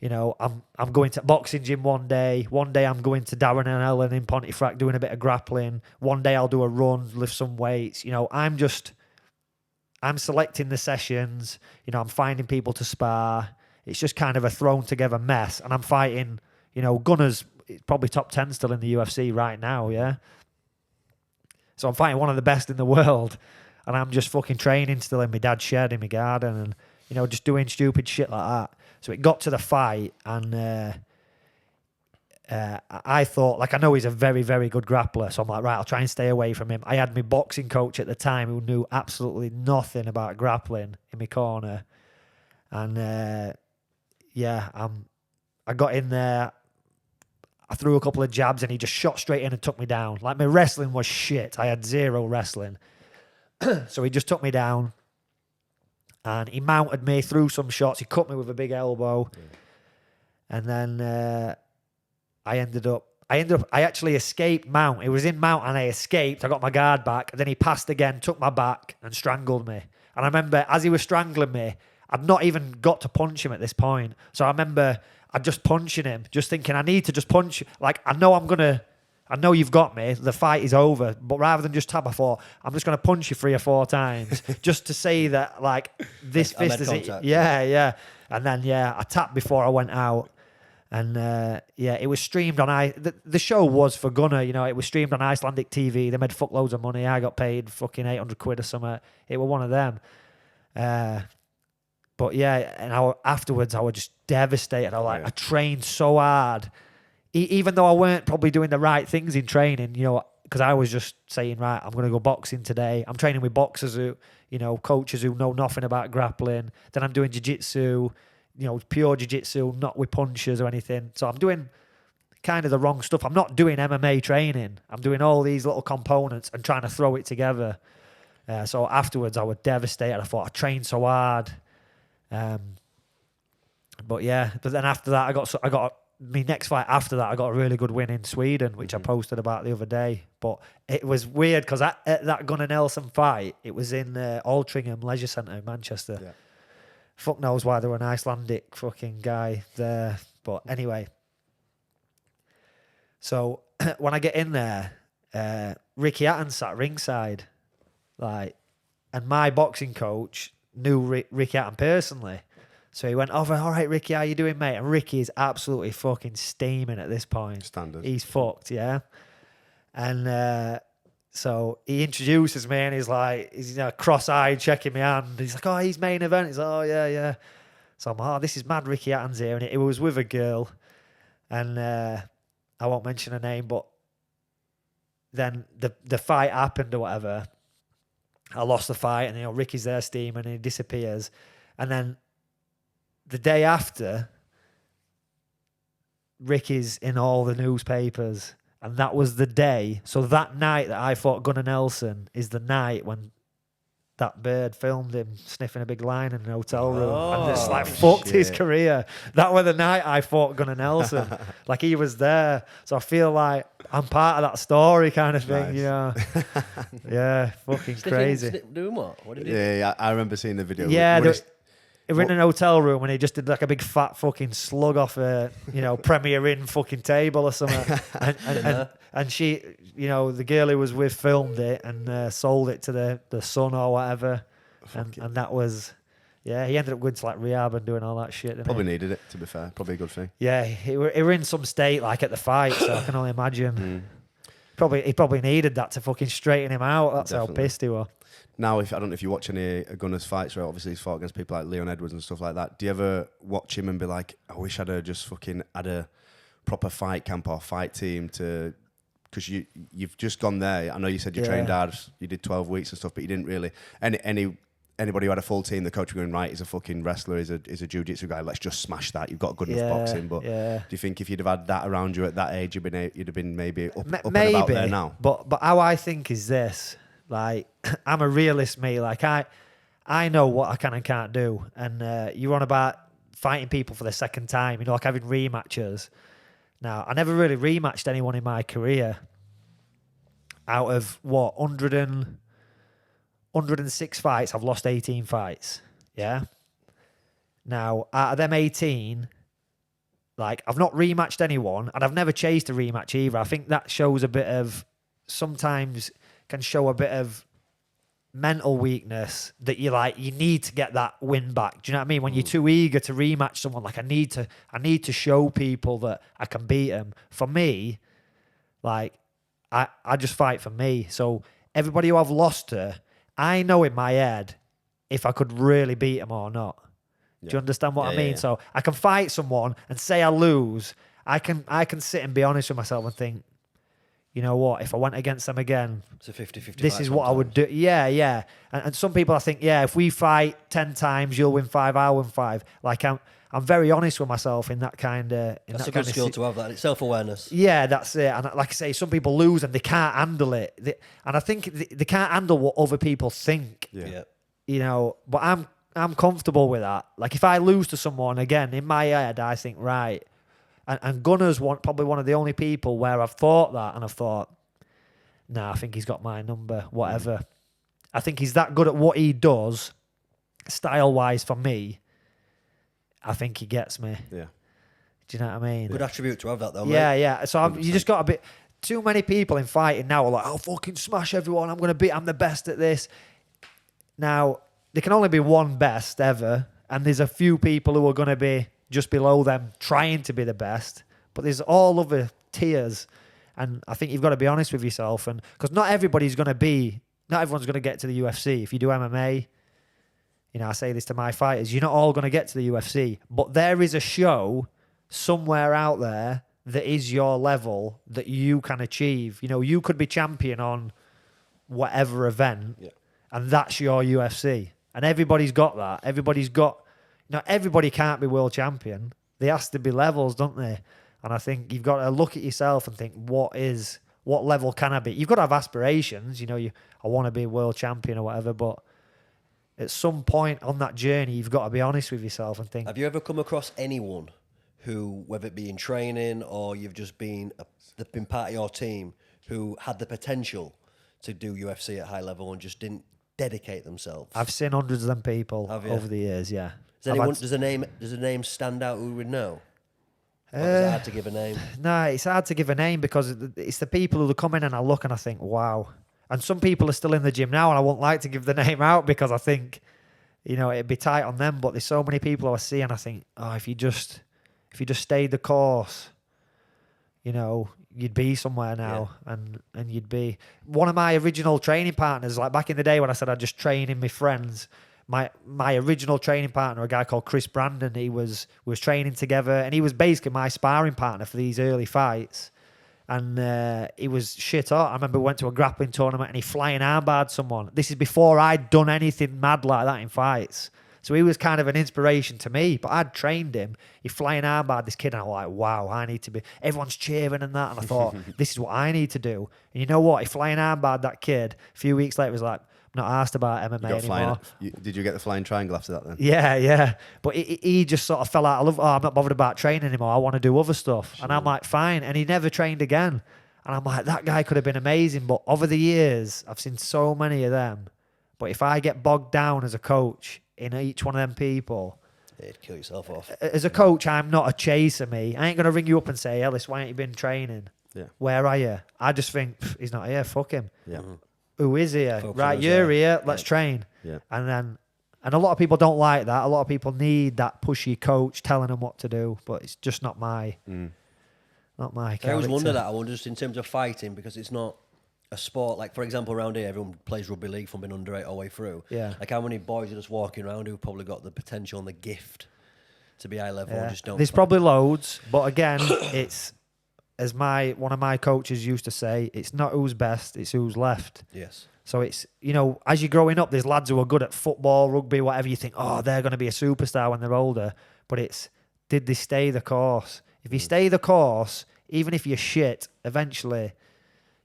you know, I'm going to boxing gym one day. One day I'm going to Darren and Ellen in Pontefract doing a bit of grappling. One day I'll do a run, lift some weights. You know, I'm selecting the sessions. You know, I'm finding people to spar. It's just kind of a thrown together mess. And I'm fighting, you know, Gunnar's probably top 10 still in the UFC right now, yeah? So I'm fighting one of the best in the world. And I'm just fucking training still in my dad's shed in my garden, and, you know, just doing stupid shit like that. So it got to the fight, and I thought, like, I know he's a very, very good grappler, so I'm like, right, I'll try and stay away from him. I had my boxing coach at the time who knew absolutely nothing about grappling in my corner. And, I got in there, I threw a couple of jabs, and he just shot straight in and took me down. Like, my wrestling was shit. I had zero wrestling. So he just took me down, and he mounted me, threw some shots. He cut me with a big elbow. And then I actually escaped mount. It was in mount and I escaped. I got my guard back. And then he passed again, took my back and strangled me. And I remember as he was strangling me, I'd not even got to punch him at this point. So I remember I just punching him, just thinking I need to just punch. Like, I know you've got me. The fight is over. But rather than just tap, I thought, I'm just going to punch you 3 or 4 times just to say that, like, this fist is it. Yeah. And then, I tapped before I went out. And, it was streamed on... The show was for Gunner, it was streamed on Icelandic TV. They made fuckloads of money. I got paid fucking 800 quid or something. It was one of them. But, and afterwards, I was just devastated. I trained so hard. Even though I weren't probably doing the right things in training, because I was just saying, right, I'm going to go boxing today. I'm training with boxers who, coaches who know nothing about grappling. Then I'm doing jiu-jitsu, pure jiu-jitsu, not with punches or anything. So I'm doing kind of the wrong stuff. I'm not doing MMA training. I'm doing all these little components and trying to throw it together. So afterwards, I was devastated. I thought I trained so hard. But then after that, I got my next fight after that, I got a really good win in Sweden, which I posted about the other day. But it was weird because at that Gunnar Nelson fight, it was in Altrincham Leisure Centre in Manchester. Yeah. Fuck knows why there were an Icelandic fucking guy there. But anyway. So when I get in there, Ricky Hatton sat ringside. And my boxing coach knew Ricky Hatton personally. So he went over, all right, Ricky, how you doing, mate? And Ricky is absolutely fucking steaming at this point. Standard. He's fucked, yeah. And so he introduces me and he's like, he's cross-eyed, checking my hand. He's like, oh, he's main event. He's like, oh, yeah. So I'm like, oh, this is mad Ricky Hatton's here. And it was with a girl. And I won't mention her name, but then the fight happened or whatever. I lost the fight and, Ricky's there steaming and he disappears. And then the day after, Ricky's in all the newspapers. And that was the day. So that night that I fought Gunnar Nelson is the night when that bird filmed him sniffing a big line in an hotel room and just fucked his career. That was the night I fought Gunnar Nelson. He was there. So I feel like I'm part of that story kind of thing, Yeah, fucking crazy. Doing what? What did he do? Yeah, I remember seeing the video. Yeah, we're in an hotel room and he just did like a big fat fucking slug off a, Premier Inn fucking table or something. And she, the girl who was with filmed it and sold it to the Sun or whatever. And that was, he ended up going to rehab and doing all that shit. Probably needed it, to be fair. Probably a good thing. Yeah, he were in some state at the fight, so I can only imagine. He probably needed that to fucking straighten him out. That's Definitely. How pissed he was. Now, I don't know if you watch any Gunnar's fights, right? Obviously he's fought against people like Leon Edwards and stuff like that. Do you ever watch him and be like, I wish I'd have just fucking had a proper fight camp or fight team to... Because you've just gone there. I know you said you trained hard, you did 12 weeks and stuff, but you didn't really... Anybody who had a full team, the coach going, right, he's a fucking wrestler, he's a jiu-jitsu guy, let's just smash that. You've got good enough boxing. But do you think if you'd have had that around you at that age, you'd have been maybe up and about there now? But how I think is this... I'm a realist, me. I know what I can and can't do. And you're on about fighting people for the second time, having rematches. Now, I never really rematched anyone in my career. Out of, 106 fights, I've lost 18 fights. Yeah? Now, out of them 18, I've not rematched anyone, and I've never chased a rematch either. I think that shows a bit of... Sometimes... can show a bit of mental weakness that you need to get that win back. Do you know what I mean? When you're too eager to rematch someone, I need to show people that I can beat them. For me, I just fight for me. So everybody who I've lost to, I know in my head if I could really beat them or not. Do you understand what I mean? Yeah. So I can fight someone and say I lose, I can sit and be honest with myself and think, you know what, if I went against them again, It's a 50-50 this fight is what I would sometimes. do. Yeah. And some people I think, yeah, if we fight 10 times, you'll win 5, I'll win 5. Like I'm very honest with myself in that kind of. That's a good skill to have. That it's self-awareness. Yeah, that's it. And like I say, some people lose and they can't handle it. And I think they can't handle what other people think. Yeah. You know, but I'm comfortable with that. Like if I lose to someone again, in my head, I think right. And Gunner's probably one of the only people where I've thought that, and I've thought, nah, I think he's got my number. Whatever. I think he's that good at what he does, style-wise for me. I think he gets me. Yeah. Do you know what I mean? Good attribute to have that though, mate. Yeah. So you just got a bit. Too many people in fighting now are like, I'll fucking smash everyone. I'm the best at this. Now there can only be one best ever, and there's a few people who are going to be just below them trying to be the best. But there's all other tiers, and I think you've got to be honest with yourself, and because not everyone's going to get to the UFC. If you do MMA, you know, I say this to my fighters, you're not all going to get to the UFC, but there is a show somewhere out there that is your level that you can achieve. You know, you could be champion on whatever event, and that's your UFC. And everybody's got that. Everybody can't be world champion. There has to be levels, don't they? And I think you've got to look at yourself and think, what level can I be? You've got to have aspirations. You know, I want to be world champion or whatever, but at some point on that journey, you've got to be honest with yourself and think. Have you ever come across anyone who, whether it be in training or you've just been part of your team, who had the potential to do UFC at high level and just didn't dedicate themselves? I've seen hundreds of them people Have you? over the years, yeah. Does a name stand out who would know? Or is it hard to give a name? No, it's hard to give a name because it's the people who come in and I look and I think, wow. And some people are still in the gym now and I won't like to give the name out because I think, you know, it'd be tight on them. But there's so many people who I see and I think, oh, if you just stayed the course, you know, you'd be somewhere now, and you'd be one of my original training partners. Like back in the day when I said I'd just train in my friends, my original training partner, a guy called Chris Brandon, we was training together, and he was basically my sparring partner for these early fights. And he was shit hot. I remember we went to a grappling tournament and he flying armbarred someone. This is before I'd done anything mad like that in fights. So he was kind of an inspiration to me, but I'd trained him. He flying armbarred this kid, and I'm like, wow, I need to be. Everyone's cheering and that, and I thought, this is what I need to do. And you know what? He flying armbarred that kid. A few weeks later, was like, I'm not asked about MMA anymore. Did you get the flying triangle after that then? Yeah. But he just sort of fell out of love. Oh, I'm not bothered about training anymore. I want to do other stuff. Sure. And I'm like, fine. And he never trained again. And I'm like, that guy could have been amazing. But over the years, I've seen so many of them. But if I get bogged down as a coach in each one of them people, you'd kill yourself off. As a coach, I'm not a chaser, me. I ain't going to ring you up and say, Ellis, why ain't you been training? Yeah. Where are you? I just think, he's not here. Fuck him. Yeah. Who is here? Focus right, on you're us, here. Let's train. Yeah. And a lot of people don't like that. A lot of people need that pushy coach telling them what to do, but it's just not my character. I always wonder that. I wonder just in terms of fighting, because it's not a sport. Like, for example, around here, everyone plays rugby league from being under 8 all the way through. Yeah. Like, how many boys are just walking around who've probably got the potential and the gift to be high level and just don't There's fight? probably loads, but again, it's, as one of my coaches used to say, it's not who's best, it's who's left. Yes. So it's, you know, as you're growing up, there's lads who are good at football, rugby, whatever. You think, oh, they're going to be a superstar when they're older. But it's, did they stay the course? If you stay the course, even if you're shit, eventually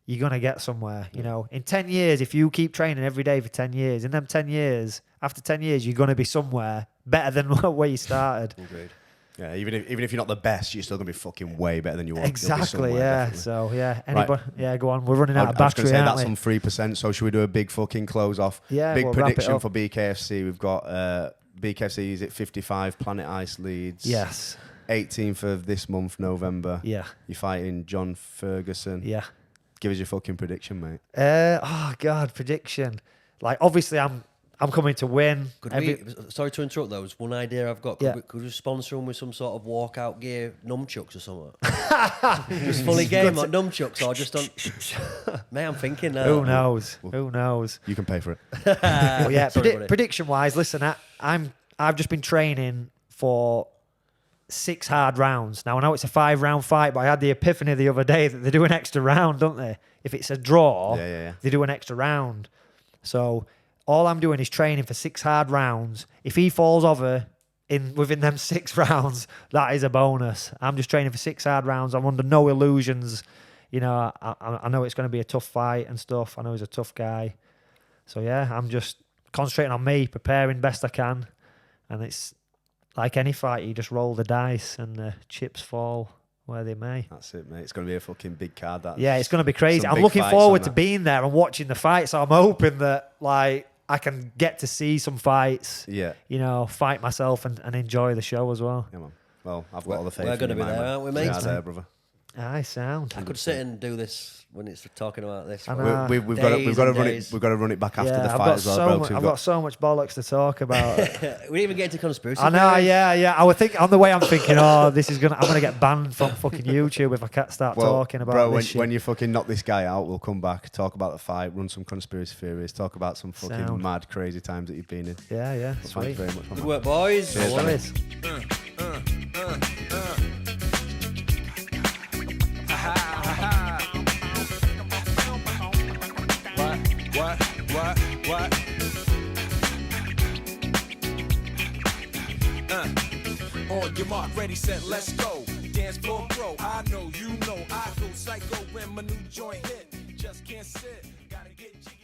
you're going to get somewhere. You know, in 10 years, if you keep training every day for 10 years, in them 10 years, after 10 years, you're going to be somewhere better than where you started. Agreed. Yeah, even if you're not the best, you're still gonna be fucking way better than you are. Exactly, yeah. Definitely. So yeah, anybody, yeah, go on. We're running out of battery. I was gonna say aren't that's we? on 3%. So should we do a big fucking close off? Yeah, big we'll wrap it prediction up. for BKFC. We've got BKFC is at 55. Planet Ice Leeds. Yes. 18th of this month, November. Yeah. You're fighting John Ferguson. Yeah. Give us your fucking prediction, mate. Oh God, prediction. Like obviously, I'm coming to win. Sorry to interrupt, though. There's one idea I've got. Could we sponsor them with some sort of walkout gear, nunchucks or something? Just fully game on nunchucks, or just on. Mate, I'm thinking. Who knows? Who knows? You can pay for it. Well, yeah. Sorry, buddy. Prediction wise, listen, I've just been training for 6 hard rounds. Now, I know it's a 5-round fight, but I had the epiphany the other day that they do an extra round, don't they? If it's a draw, they do an extra round. So all I'm doing is training for 6 hard rounds. If he falls over within them 6 rounds, that is a bonus. I'm just training for 6 hard rounds. I'm under no illusions. You know, I know it's going to be a tough fight and stuff. I know he's a tough guy. So, yeah, I'm just concentrating on me, preparing best I can. And it's like any fight, you just roll the dice and the chips fall where they may. That's it, mate. It's going to be a fucking big card. Yeah, it's going to be crazy. I'm looking forward to being there and watching the fight. So I'm hoping that, like, I can get to see some fights. Yeah. You know, fight myself and enjoy the show as well. Yeah, man. Well, I've got all the faith. We're going to be there, aren't we, mate? Yeah, there, brother. Aye, sound. I could sit and do this when it's talking about this. I know. We've got to run it. We've got to run it back after the fight as well, bro. I've got so much bollocks to talk about. We didn't even get into conspiracy. I know, yeah. I would think on the way I'm thinking, I'm gonna get banned from fucking YouTube if I can't start talking about this shit. When you fucking knock this guy out, we'll come back, talk about the fight, run some conspiracy theories, talk about some fucking mad, crazy times that you've been in. Yeah. Thank you very much. Good work, boys. Cheers, What? On your mark, ready, set, let's go. Dance floor pro. I know, you know, I go psycho when my new joint hit. Just can't sit, gotta get G.